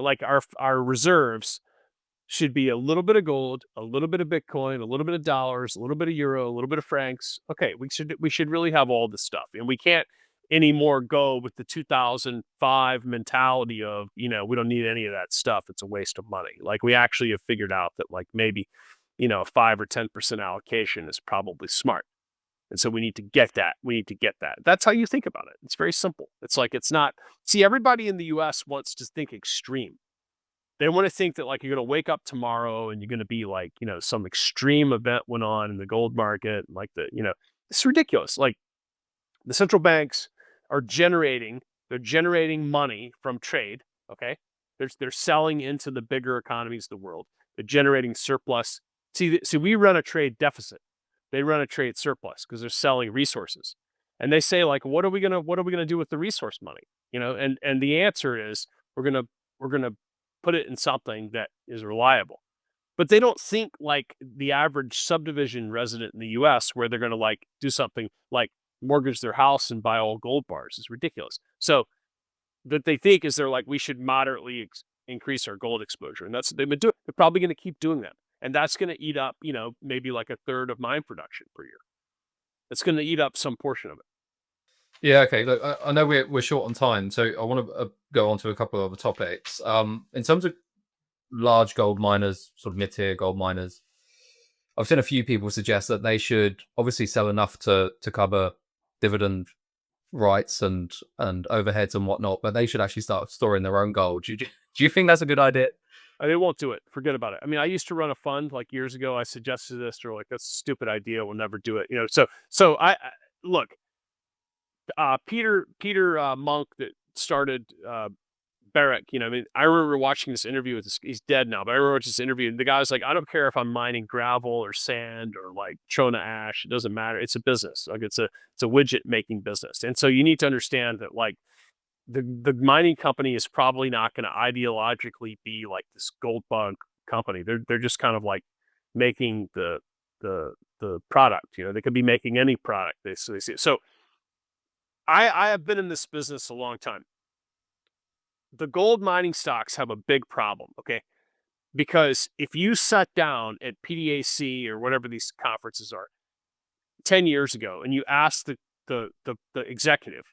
B: our reserves should be a little bit of gold, a little bit of Bitcoin, a little bit of dollars, a little bit of euro, a little bit of francs. Okay, we should really have all this stuff, and we can't anymore go with the 2005 mentality of we don't need any of that stuff. It's a waste of money. Like, we actually have figured out that like maybe 5 or 10% allocation is probably smart. And so we need to get that. That's how you think about it. It's very simple. It's like, it's not, see, everybody in the US wants to think extreme. They want to think that like you're going to wake up tomorrow and you're going to be like, some extreme event went on in the gold market. Like it's ridiculous. Like, the central banks are generating money from trade. Okay. They're selling into the bigger economies of the world. They're generating surplus. See, we run a trade deficit. They run a trade surplus because they're selling resources. And they say like, what are we gonna do with the resource money? And the answer is we're gonna put it in something that is reliable. But they don't think like the average subdivision resident in the US, where they're gonna like do something like mortgage their house and buy all gold bars. Is ridiculous. So that they think is they're like, we should moderately increase our gold exposure. And that's what they've been doing. They're probably going to keep doing that. And that's going to eat up, maybe like a third of mine production per year. It's going to eat up some portion of it.
A: Yeah, okay. Look, I know we're short on time, so I want to go on to a couple of other topics. In terms of large gold miners, sort of mid-tier gold miners, I've seen a few people suggest that they should obviously sell enough to cover dividend rights and overheads and whatnot, but they should actually start storing their own gold. Do you think that's a good idea?
B: They won't do it. Forget about it. I mean, I used to run a fund like years ago. I suggested this. They're like, that's a stupid idea. We'll never do it. So I look, Peter Monk that started Barrick, I mean, I remember watching this interview with this, he's dead now, but I remember watching this interview, and the guy was like, I don't care if I'm mining gravel or sand or like trona ash, it doesn't matter. It's a business. Like, it's a widget making business. And so you need to understand that like the mining company is probably not going to ideologically be like this gold bug company. They're just kind of like making the the product. You know, they could be making any product. They see it. So I have been in this business a long time. The gold mining stocks have a big problem, okay? Because if you sat down at PDAC or whatever these conferences are 10 years ago and you asked the executive,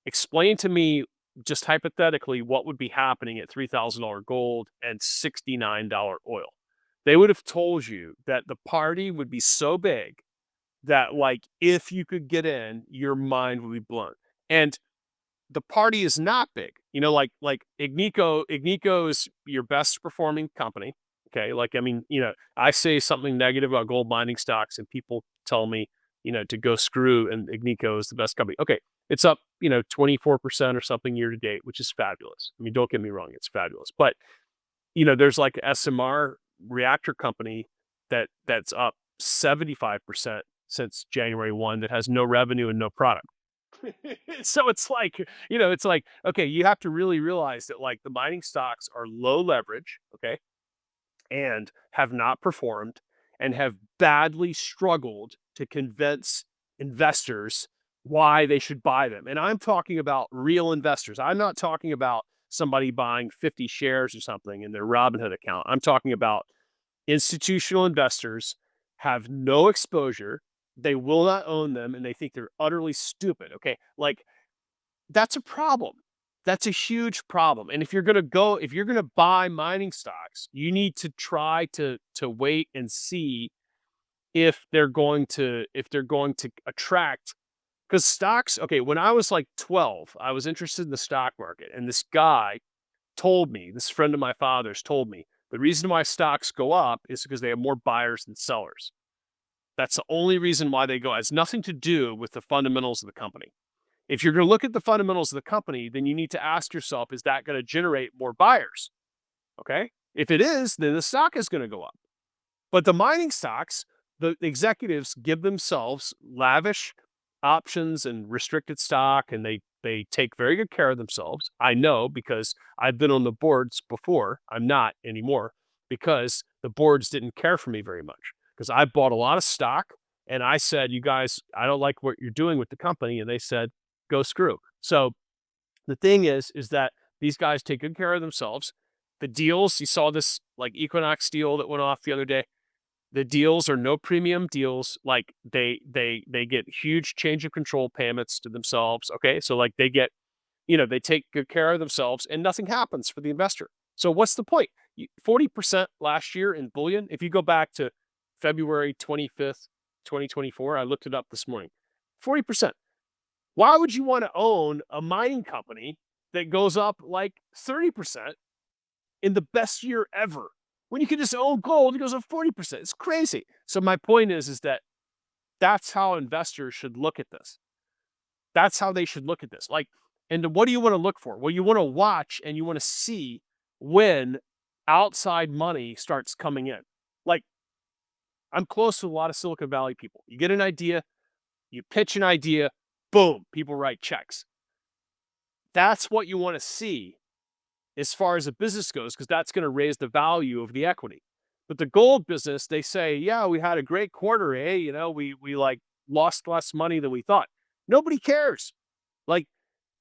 B: explain to me just hypothetically what would be happening at $3,000 gold and $69 oil, they would have told you that the party would be so big that, like, if you could get in, your mind would be blown. And the party is not big. You know, like Agnico is your best performing company. Okay. Like, I mean, you know, I say something negative about gold mining stocks and people tell me, you know, to go screw, and Agnico is the best company. Okay. It's up, you know, 24% or something year to date, which is fabulous. I mean, don't get me wrong, it's fabulous. But, you know, there's like SMR reactor company that's up 75% since January 1 that has no revenue and no product. So it's like, you know, it's like, okay, you have to really realize that, like, the mining stocks are low leverage, okay, and have not performed and have badly struggled to convince investors why they should buy them. And I'm talking about real investors. I'm not talking about somebody buying 50 shares or something in their Robinhood account. I'm talking about institutional investors have no exposure. They will not own them, and they think they're utterly stupid. Okay. Like, that's a problem. That's a huge problem. And if you're going to buy mining stocks, you need to try to wait and see if they're going to attract, because stocks, okay, when I was like 12, I was interested in the stock market, and this guy told me, this friend of my father's told me, the reason why stocks go up is because they have more buyers than sellers. That's the only reason why they go. It has nothing to do with the fundamentals of the company. If you're going to look at the fundamentals of the company, then you need to ask yourself, is that going to generate more buyers? Okay. If it is, then the stock is going to go up. But the mining stocks, the executives give themselves lavish options and restricted stock, and they take very good care of themselves. I know, because I've been on the boards before. I'm not anymore, because the boards didn't care for me very much, because I bought a lot of stock and I said, you guys, I don't like what you're doing with the company. And they said, go screw. So the thing is that these guys take good care of themselves. The deals, you saw this like Equinox deal that went off the other day. The deals are no premium deals. Like, they get huge change of control payments to themselves. Okay. So like they get, you know, they take good care of themselves and nothing happens for the investor. So what's the point? 40% last year in bullion. If you go back to February 25th, 2024, I looked it up this morning, 40%. Why would you want to own a mining company that goes up like 30% in the best year ever, when you can just own gold, it goes up 40%? It's crazy. So my point is that that's how investors should look at this. That's how they should look at this. Like, and what do you want to look for? Well, you want to watch and you want to see when outside money starts coming in. Like, I'm close to a lot of Silicon Valley people. You get an idea, you pitch an idea, boom, people write checks. That's what you want to see as far as a business goes, because that's going to raise the value of the equity. But the gold business, they say, yeah, we had a great quarter, eh? You know, we like lost less money than we thought. Nobody cares. Like,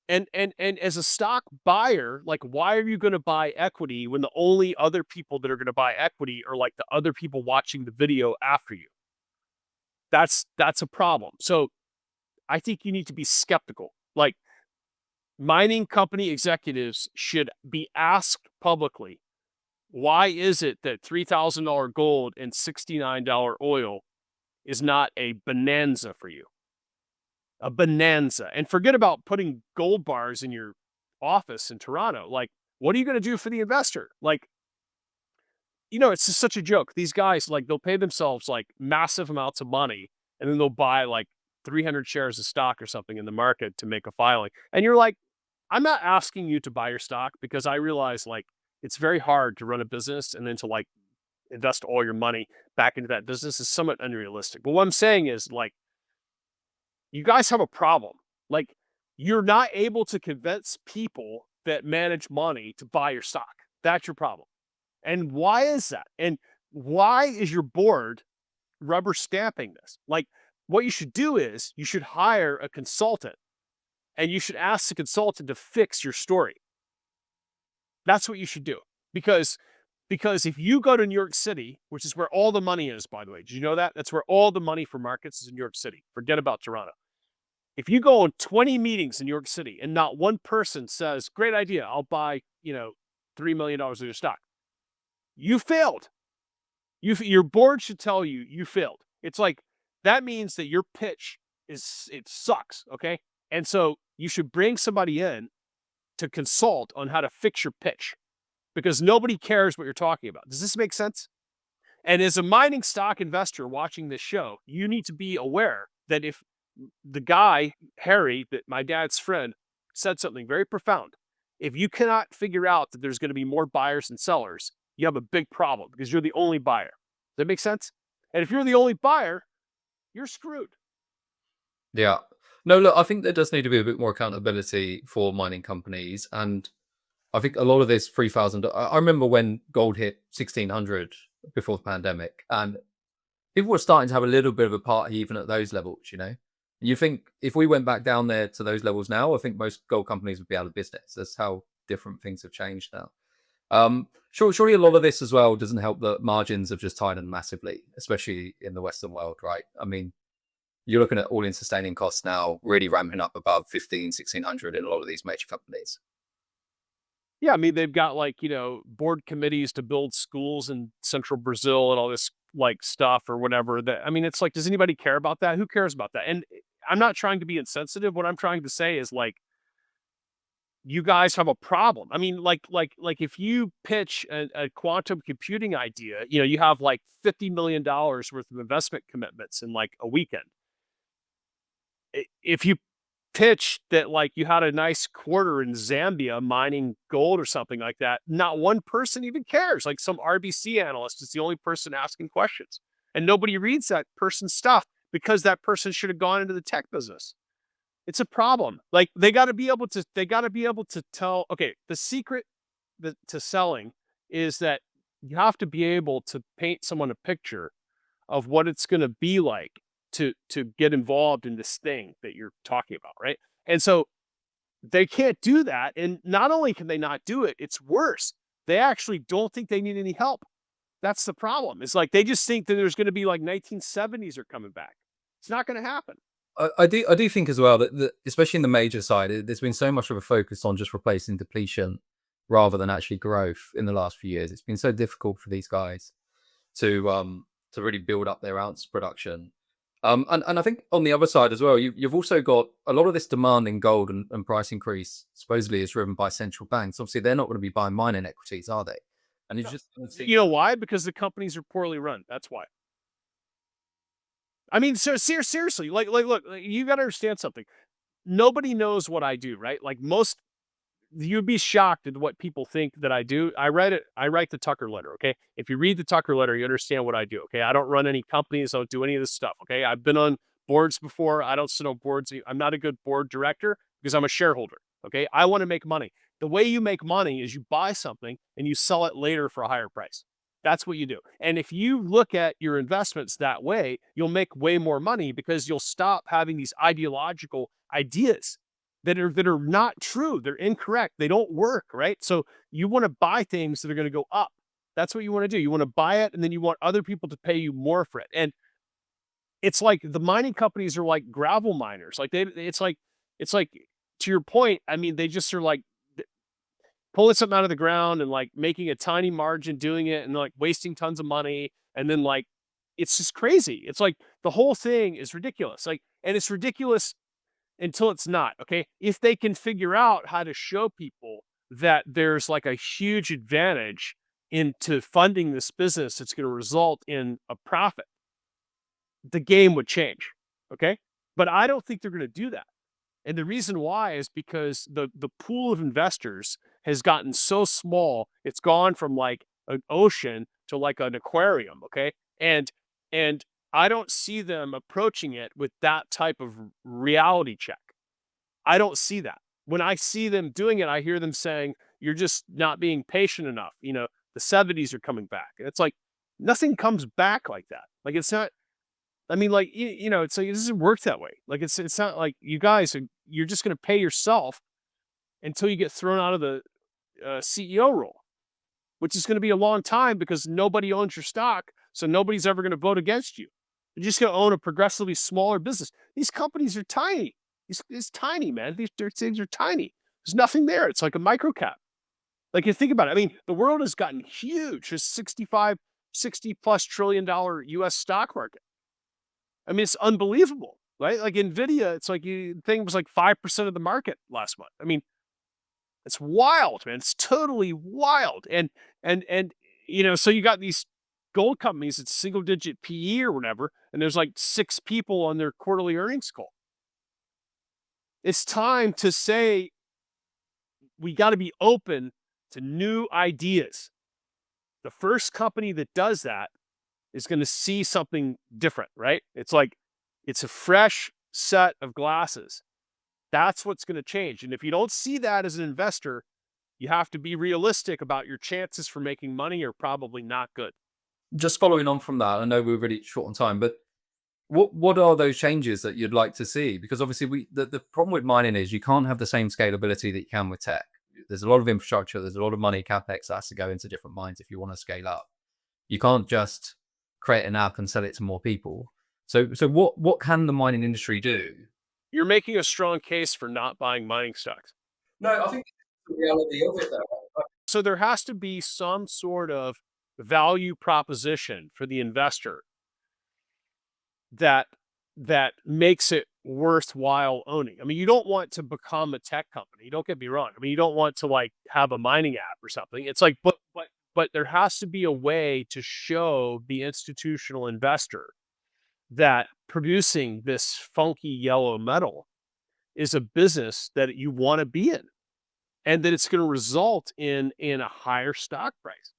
B: and as a stock buyer, like, why are you going to buy equity when the only other people that are going to buy equity are like the other people watching the video after you? That's a problem. So I think you need to be skeptical. Like, mining company executives should be asked publicly, why is it that $3,000 gold and $69 oil is not a bonanza for you? A bonanza. And forget about putting gold bars in your office in Toronto. Like, what are you going to do for the investor? Like, you know, it's just such a joke. These guys, like, they'll pay themselves like massive amounts of money, and then they'll buy like 300 shares of stock or something in the market to make a filing. And you're like, I'm not asking you to buy your stock, because I realize, like, it's very hard to run a business and then to like invest all your money back into that business is somewhat unrealistic. But what I'm saying is, like, you guys have a problem. Like, you're not able to convince people that manage money to buy your stock. That's your problem. And why is that? And why is your board rubber stamping this. Like, what you should do is you should hire a consultant and you should ask the consultant to fix your story. That's what you should do. Because if you go to New York City, which is where all the money is, by the way, did you know that? That's where all the money for markets is in New York City. Forget about Toronto. If you go on 20 meetings in New York City and not one person says, great idea, I'll buy, $3 million of your stock, you failed. Your board should tell you you failed. It's like, that means that your pitch it sucks, okay? And so you should bring somebody in to consult on how to fix your pitch, because nobody cares what you're talking about. Does this make sense? And as a mining stock investor watching this show, you need to be aware that if the guy, Harry, that my dad's friend, said something very profound, if you cannot figure out that there's going to be more buyers than sellers, you have a big problem because you're the only buyer. Does that make sense? And if you're the only buyer, you're screwed.
A: Yeah. No, look, I think there does need to be a bit more accountability for mining companies. And I think a lot of this 3,000, I remember when gold hit 1,600 before the pandemic, and people were starting to have a little bit of a party even at those levels, And you think if we went back down there to those levels now, I think most gold companies would be out of business. That's how different things have changed now. Surely a lot of this as well doesn't help that margins have just tightened massively, especially in the Western world, right? I mean, you're looking at all-in sustaining costs now really ramping up above 1,600 in a lot of these major companies.
B: Yeah, I mean, they've got board committees to build schools in central Brazil and all this stuff or whatever. That, I mean, it's like, does anybody care about that? Who cares about that? And I'm not trying to be insensitive. What I'm trying to say is, you guys have a problem. I mean, if you pitch a quantum computing idea, you have $50 million worth of investment commitments in a weekend. If you pitch that you had a nice quarter in Zambia mining gold or something like that, not one person even cares. Like, some RBC analyst is the only person asking questions, and nobody reads that person's stuff because that person should have gone into the tech business. It's a problem. They got to be able to tell, okay, the secret to selling is that you have to be able to paint someone a picture of what it's going to be like to get involved in this thing that you're talking about, right? And so they can't do that. And not only can they not do it, it's worse. They actually don't think they need any help. That's the problem. It's they just think that there's going to be 1970s are coming back. It's not going to happen.
A: I do think as well that especially in the major side, there's been so much of a focus on just replacing depletion rather than actually growth in the last few years. It's been so difficult for these guys to really build up their ounce production. And I think on the other side as well, you've also got a lot of this demand in gold and price increase supposedly is driven by central banks. Obviously, they're not going to be buying mining equities, are they? And it's just
B: You know why? Because the companies are poorly run. That's why. I mean, so seriously, look, you got to understand something. Nobody knows what I do, right? You'd be shocked at what people think that I do. I write the Tucker letter, okay? If you read the Tucker letter, you understand what I do, okay? I don't run any companies. I don't do any of this stuff, okay? I've been on boards before. I don't sit on boards. I'm not a good board director because I'm a shareholder, okay? I want to make money. The way you make money is you buy something and you sell it later for a higher price. That's what you do. And if you look at your investments that way, you'll make way more money because you'll stop having these ideological ideas that are not true. They're incorrect. They don't work, right? So you want to buy things that are going to go up. That's what you want to do. You want to buy it, and then you want other people to pay you more for it. And it's like the mining companies are like gravel miners. It's like to your point. I mean, they just are pulling something out of the ground and making a tiny margin doing it and wasting tons of money. And then it's just crazy. It's the whole thing is ridiculous. And it's ridiculous until it's not, okay? If they can figure out how to show people that there's a huge advantage into funding this business that's going to result in a profit, the game would change, okay? But I don't think they're going to do that. And the reason why is because the pool of investors has gotten so small, it's gone from an ocean to an aquarium, okay? And I don't see them approaching it with that type of reality check. I don't see that. When I see them doing it, I hear them saying, you're just not being patient enough. The 70s are coming back. And it's nothing comes back like that. It's not, I mean, like, you know, it's like, it doesn't work that way. Like, it's not like you guys you're just going to pay yourself until you get thrown out of the CEO role, which is going to be a long time because nobody owns your stock. So nobody's ever going to vote against you. You're just going to own a progressively smaller business. These companies are tiny. It's tiny, man. These things are tiny. There's nothing there. It's like a micro cap. Like, you think about it. I mean, the world has gotten huge. There's 60 plus trillion-dollar US stock market. I mean, it's unbelievable, right? Like Nvidia, it's like the thing was like 5% of the market last month. I mean, it's wild, man. It's totally wild. And you know, so you got these gold companies, it's single digit PE or whatever, and there's like 6 people on their quarterly earnings call. It's time to say we got to be open to new ideas. The first company that does that is going to see something different, right? It's like it's a fresh set of glasses. That's what's going to change. And if you don't see that as an investor, you have to be realistic about your chances for making money are probably not good.
A: Just following on from that, I know we're really short on time, but what are those changes that you'd like to see? Because obviously the problem with mining is you can't have the same scalability that you can with tech. There's a lot of infrastructure, there's a lot of money, CapEx that has to go into different mines if you want to scale up. You can't just create an app and sell it to more people. So what can the mining industry do?
B: You're making a strong case for not buying mining stocks.
A: No, I think the reality of it though.
B: So there has to be some sort of value proposition for the investor that makes it worthwhile owning. I mean, you don't want to become a tech company. Don't get me wrong. I mean, you don't want to like have a mining app or something. It's like, but there has to be a way to show the institutional investor that producing this funky yellow metal is a business that you want to be in, and that it's going to result in a higher stock price.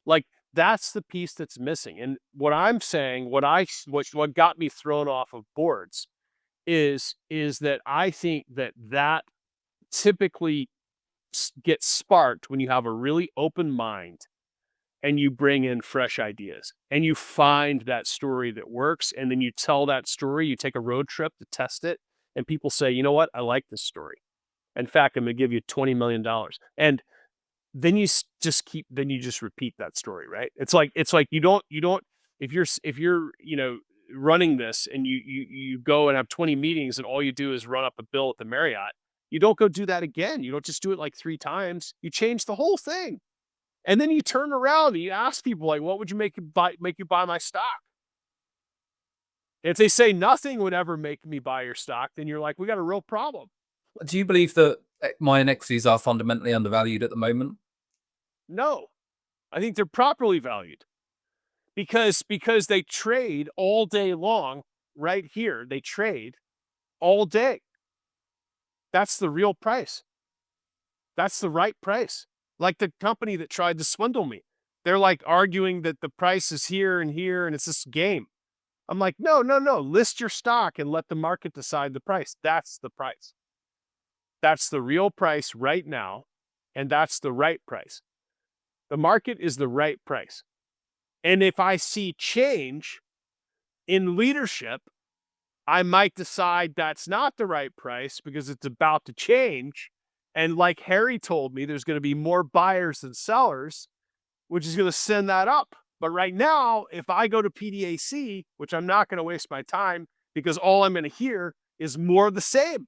B: Like, that's the piece that's missing. And what I'm saying, what got me thrown off of boards is that I think that typically gets sparked when you have a really open mind and you bring in fresh ideas and you find that story that works, and then you tell that story, you take a road trip to test it, and people say, you know what, I like this story. In fact, I'm going to give you $20 million. And then you just repeat that story, right? It's like you don't, if you're, you know, running this and you go and have 20 meetings and all you do is run up a bill at the Marriott, you don't go do that again. You don't just do it like 3 times. You change the whole thing. And then you turn around and you ask people, like, what would you make you buy my stock? If they say nothing would ever make me buy your stock, then you're like, we got a real problem.
A: Do you believe that mining equities are fundamentally undervalued at the moment?
B: No, I think they're properly valued because they trade all day long right here. They trade all day. That's the real price. That's the right price. Like the company that tried to swindle me. They're like arguing that the price is here and here and it's this game. I'm like, no. List your stock and let the market decide the price. That's the price. That's the real price right now. And that's the right price. The market is the right price. And if I see change in leadership, I might decide that's not the right price because it's about to change. And like Harry told me, there's going to be more buyers than sellers, which is going to send that up. But right now, if I go to PDAC, which I'm not going to waste my time because all I'm going to hear is more of the same.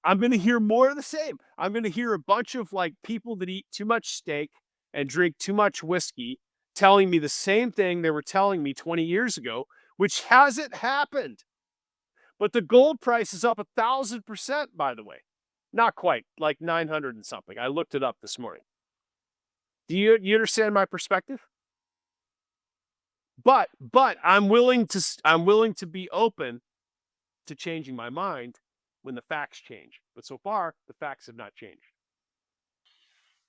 B: I'm going to hear more of the same. I'm going to hear a bunch of like people that eat too much steak and drink too much whiskey telling me the same thing they were telling me 20 years ago, which hasn't happened. But the gold price is up 1,000%, by the way. Not quite, like 900 and something. I looked it up this morning. Do you understand my perspective? But I'm willing to be open to changing my mind when the facts change. But so far, the facts have not changed.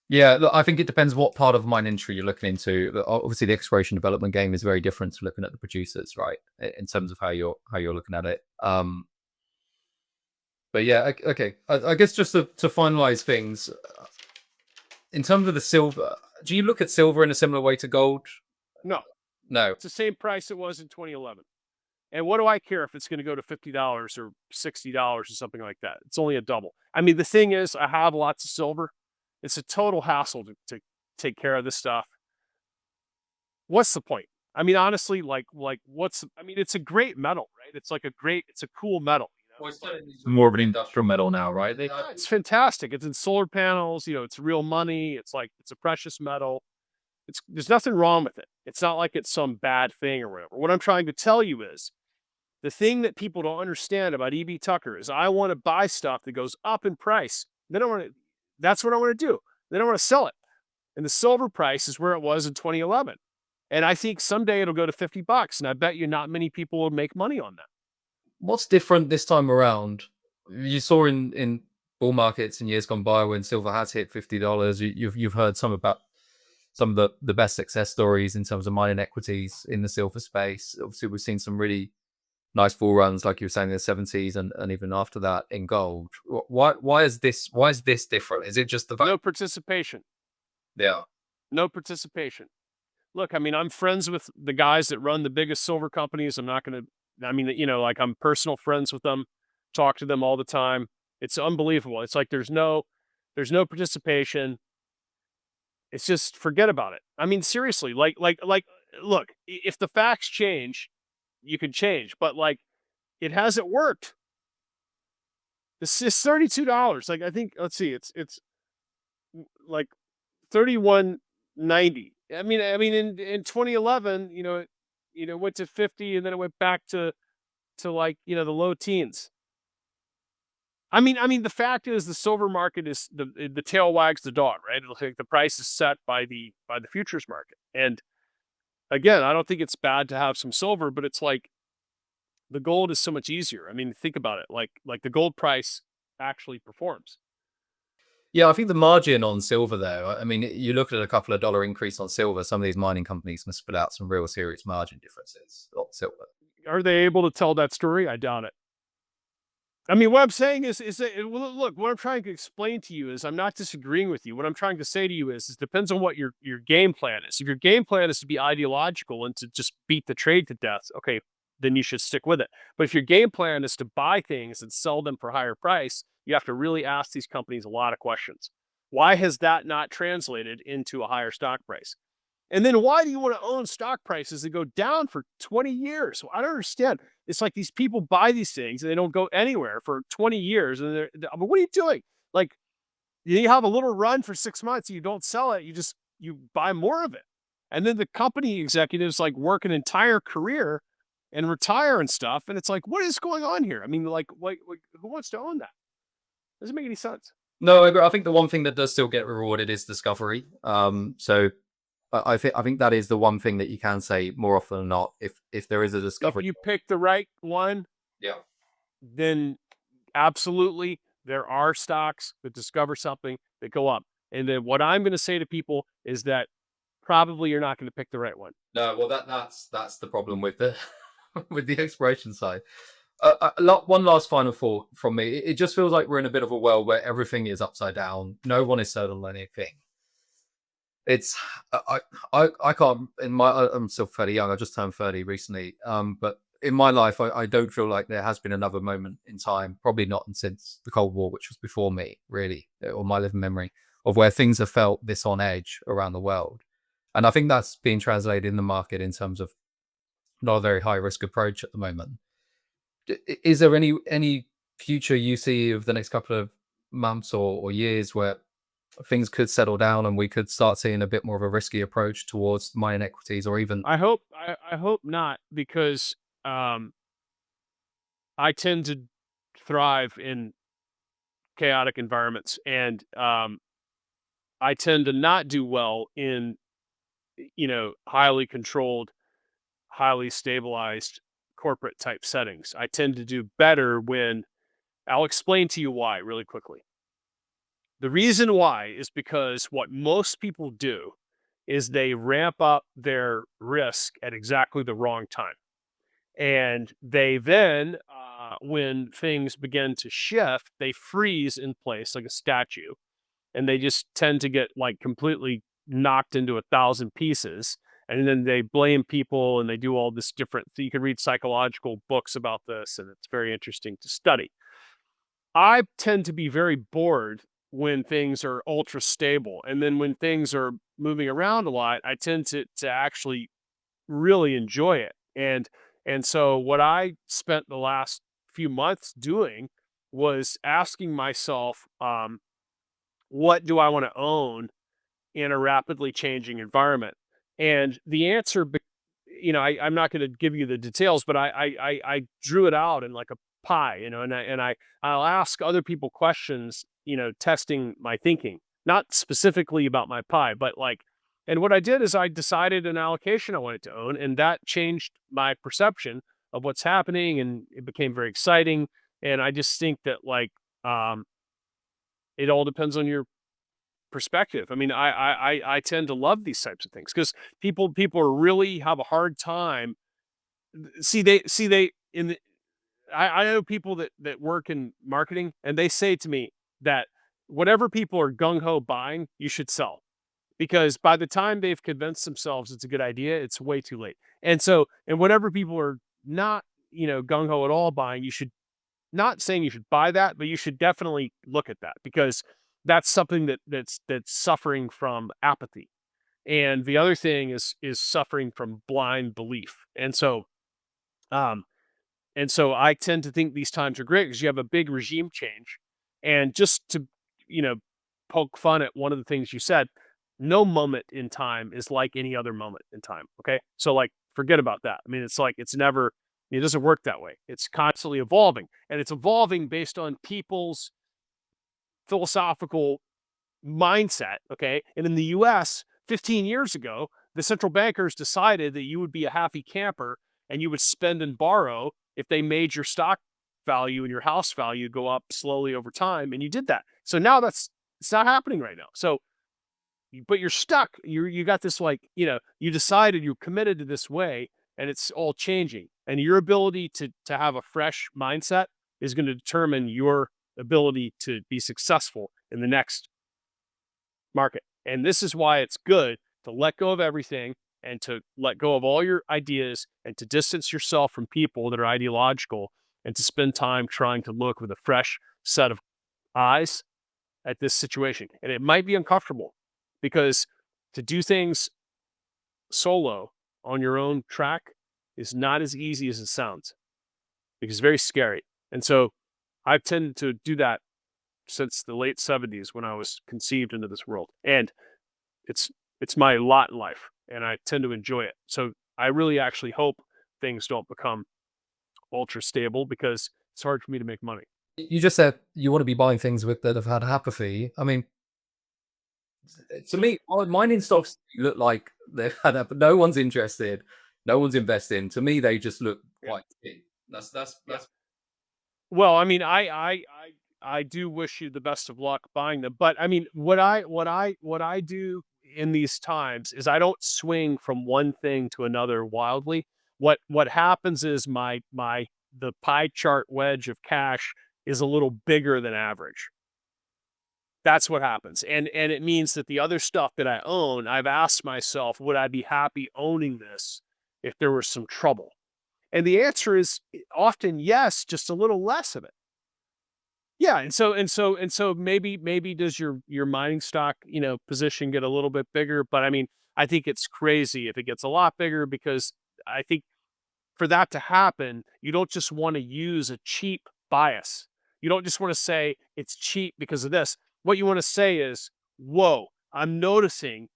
A: Yeah, look, I think it depends what part of mine industry you're looking into. Obviously, the exploration development game is very different to looking at the producers, right? In terms of how you're looking at it. But yeah, okay. I guess just to finalize things, in terms of the silver, do you look at silver in a similar way to gold?
B: No,
A: No.
B: it's the same price it was in 2011. And what do I care if it's going to go to $50 or $60 or something like that? It's only a double. I mean, the thing is, I have lots of silver. It's a total hassle to take care of this stuff. What's the point? I mean, honestly, I mean, it's a great metal, right? It's a cool metal.
A: Well, it's more of an industrial metal now, right?
B: Yeah, it's fantastic. It's in solar panels, it's real money. It's a precious metal. There's nothing wrong with it. It's not like it's some bad thing or whatever. What I'm trying to tell you is the thing that people don't understand about EB Tucker is I want to buy stuff that goes up in price. That's what I want to do. Then I want to sell it. And the silver price is where it was in 2011. And I think someday it'll go to $50. And I bet you not many people will make money on that.
A: What's different this time around? You saw in bull markets in years gone by when silver has hit $50. You've heard some about some of the best success stories in terms of mining equities in the silver space. Obviously, we've seen some really nice bull runs, like you were saying, in the 70s and even after that in gold. Why is this different? Is it just the
B: No participation.
A: Yeah.
B: No participation. Look, I mean, I'm friends with the guys that run the biggest silver companies. I'm personal friends with them, talk to them all the time. It's unbelievable. It's like there's no participation. It's just forget about it. I mean, seriously, look, if the facts change, you can change, but it hasn't worked. This is $32. Like, I think, let's see, it's like 31.90. I mean, in 2011, it went to 50 and then it went back to the low teens. I mean, the fact is the silver market is the tail wags the dog, right? It'll take the price is set by the futures market. And again, I don't think it's bad to have some silver, but it's like the gold is so much easier. I mean, think about it. Like the gold price actually performs.
A: Yeah, I think the margin on silver, though, I mean, you look at a couple of dollar increase on silver, some of these mining companies can spit out some real serious margin differences on silver.
B: Are they able to tell that story? I doubt it. I mean, what I'm saying is that, look, what I'm trying to explain to you is I'm not disagreeing with you. What I'm trying to say to you is it depends on what your game plan is. If your game plan is to be ideological and to just beat the trade to death, okay, then you should stick with it. But if your game plan is to buy things and sell them for higher price, you have to really ask these companies a lot of questions. Why has that not translated into a higher stock price? And then why do you want to own stock prices that go down for 20 years? Well, I don't understand. It's like these people buy these things and they don't go anywhere for 20 years. And but what are you doing? Like, you have a little run for 6 months, you don't sell it, you buy more of it. And then the company executives work an entire career and retire and stuff. And it's like, what is going on here? I mean, who wants to own that? Doesn't make any sense.
A: No, I agree. I think the one thing that does still get rewarded is discovery. So I think that is the one thing that you can say more often than not. If there is a discovery,
B: if you pick the right one,
A: yeah,
B: then absolutely there are stocks that discover something that go up. And then what I'm going to say to people is that probably you're not going to pick the right one.
A: No, well that's the problem with the with the exploration side. One last final thought from me. It just feels like we're in a bit of a world where everything is upside down. No one is certain on anything. It's I can't I'm still fairly young. I just turned 30 recently. But in my life, I don't feel like there has been another moment in time, probably not since the Cold War, which was before me, really, or my living memory of where things have felt this on edge around the world. And I think that's being translated in the market in terms of not a very high risk approach at the moment. Is there any future you see of the next couple of months or years where things could settle down and we could start seeing a bit more of a risky approach towards mining equities, or even?
B: I hope not, because I tend to thrive in chaotic environments, and I tend to not do well in highly controlled, highly stabilized corporate type settings. I tend to do better when I'll explain to you why really quickly. The reason why is because what most people do is they ramp up their risk at exactly the wrong time. And they then, when things begin to shift, they freeze in place like a statue. And they just tend to get completely knocked into 1,000 pieces. And then they blame people and they do all this different, you can read psychological books about this and it's very interesting to study. I tend to be very bored when things are ultra stable. And then when things are moving around a lot, I tend to actually really enjoy it. And so what I spent the last few months doing was asking myself, what do I want to own in a rapidly changing environment? And the answer, I'm not going to give you the details, but I drew it out in like a pie, I'll ask other people questions, testing my thinking, not specifically about my pie, but like, and what I did is I decided an allocation I wanted to own, and that changed my perception of what's happening, and it became very exciting. And I just think that um, it all depends on your perspective. I mean, I tend to love these types of things because people are really have a hard time. See they in the I know people that work in marketing, and they say to me that whatever people are gung ho buying, you should sell, because by the time they've convinced themselves it's a good idea, it's way too late. And whatever people are not gung ho at all buying, you should, not saying you should buy that, but you should definitely look at that, because that's something that's suffering from apathy. And the other thing is suffering from blind belief. Um, and so I tend to think these times are great because you have a big regime change. And just to, you know, poke fun at one of the things you said, no moment in time is like any other moment in time. Okay. So like, forget about that. I mean, it's like, it doesn't work that way. It's constantly evolving, and it's evolving based on people's philosophical mindset. Okay. And in the US, 15 years ago, the central bankers decided that you would be a happy camper and you would spend and borrow if they made your stock value and your house value go up slowly over time. And you did that. So now it's not happening right now. So, but you're stuck. You got this, like, you decided, you're committed to this way, and it's all changing. And your ability to have a fresh mindset is going to determine your ability to be successful in the next market. And this is why it's good to let go of everything and to let go of all your ideas and to distance yourself from people that are ideological, and to spend time trying to look with a fresh set of eyes at this situation. And it might be uncomfortable, because to do things solo on your own track is not as easy as it sounds, because it's very scary. And so I've tended to do that since the late 70s when I was conceived into this world. And it's my lot in life, and I tend to enjoy it. So I really actually hope things don't become ultra stable, because it's hard for me to make money.
A: You just said you want to be buying things that have had apathy. I mean, to me, mining stocks look like they've had but no one's interested, no one's investing. To me, they just look quite cheap. That's
B: Well, I mean, I do wish you the best of luck buying them, but I mean, what I do in these times is I don't swing from one thing to another wildly. What happens is the pie chart wedge of cash is a little bigger than average. That's what happens. And it means that the other stuff that I own, I've asked myself, would I be happy owning this if there was some trouble? And the answer is often yes, just a little less of it. Yeah, and so maybe does your mining stock, position get a little bit bigger, but I mean, I think it's crazy if it gets a lot bigger, because I think for that to happen, you don't just want to use a cheap bias. You don't just want to say it's cheap because of this. What you want to say is, "Whoa, I'm noticing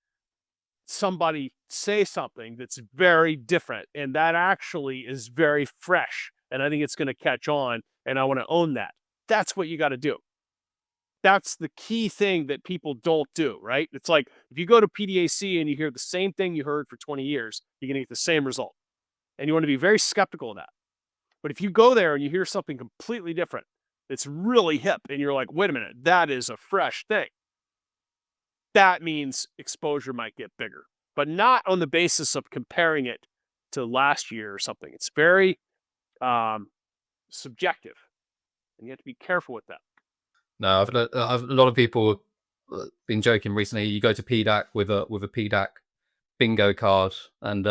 B: somebody say something that's very different, and that actually is very fresh, and I think it's going to catch on, and I want to own that." That's what you got to do. That's the key thing that people don't do, right? It's like if you go to PDAC and you hear the same thing you heard for 20 years, you're going to get the same result. And you want to be very skeptical of that. But if you go there and you hear something completely different, it's really hip, and you're like, wait a minute, that is a fresh thing, that means exposure might get bigger, but not on the basis of comparing it to last year or something. It's very subjective, and you have to be careful with that.
A: no. A lot of people been joking recently. You go to PDAC with a PDAC bingo card, and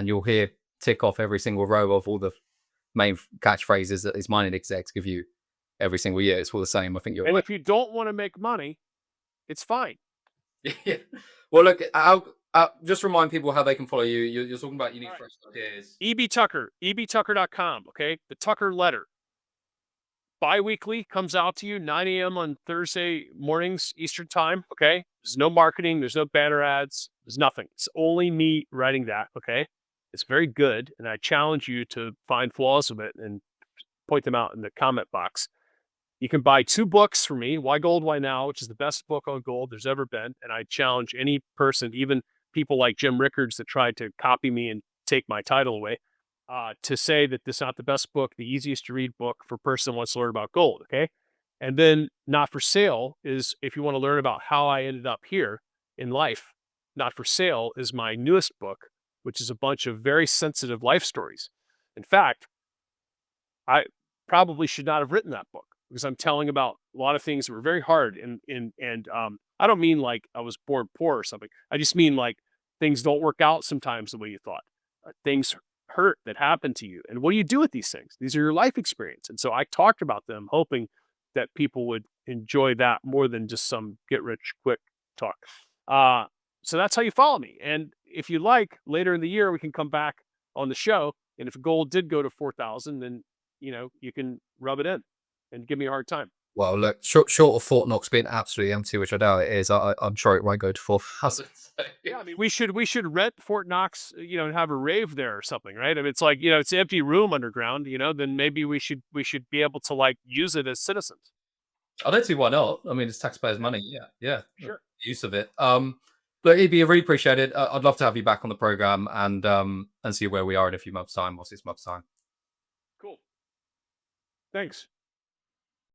A: you'll hear tick off every single row of all the main catchphrases that these mining execs give you every single year. It's all the same. I think you're
B: And
A: right.
B: if you don't want to make money, it's fine.
A: Yeah. Well, look, I'll just remind people how they can follow you. You're talking about unique fresh ideas.
B: EB Tucker, ebtucker.com. Okay, the Tucker letter. Bi-weekly, comes out to you 9 a.m. on Thursday mornings Eastern time. Okay, there's no marketing, there's no banner ads, there's nothing. It's only me writing that. Okay, it's very good, and I challenge you to find flaws of it and point them out in the comment box. You can buy 2 books from me, Why Gold, Why Now, which is the best book on gold there's ever been. And I challenge any person, even people like Jim Rickards that tried to copy me and take my title away, to say that this is not the best book, the easiest to read book for a person who wants to learn about gold, okay? And then Not for Sale is if you want to learn about how I ended up here in life. Not for Sale is my newest book, which is a bunch of very sensitive life stories. In fact, I probably should not have written that book because I'm telling about a lot of things that were very hard. And I don't mean like I was born poor or something. I just mean like things don't work out sometimes the way you thought. Things hurt that happen to you. And what do you do with these things? These are your life experience. And so I talked about them, hoping that people would enjoy that more than just some get rich quick talk. So that's how you follow me. And if you like, later in the year, we can come back on the show. And if gold did go to 4,000, then you can rub it in and give me a hard time.
A: Well, look, short of Fort Knox being absolutely empty, which I doubt it is, I'm sure it won't go to 4,000.
B: Yeah, I mean, we should rent Fort Knox, and have a rave there or something, right? I mean, it's like, it's an empty room underground, then maybe we should be able to like use it as citizens.
A: I don't see why not. I mean, it's taxpayers' money. Yeah,
B: Sure.
A: Use of it. Look, EB, I really appreciate it. I'd love to have you back on the program and see where we are in a few months' time or 6 months' time.
B: Cool. Thanks.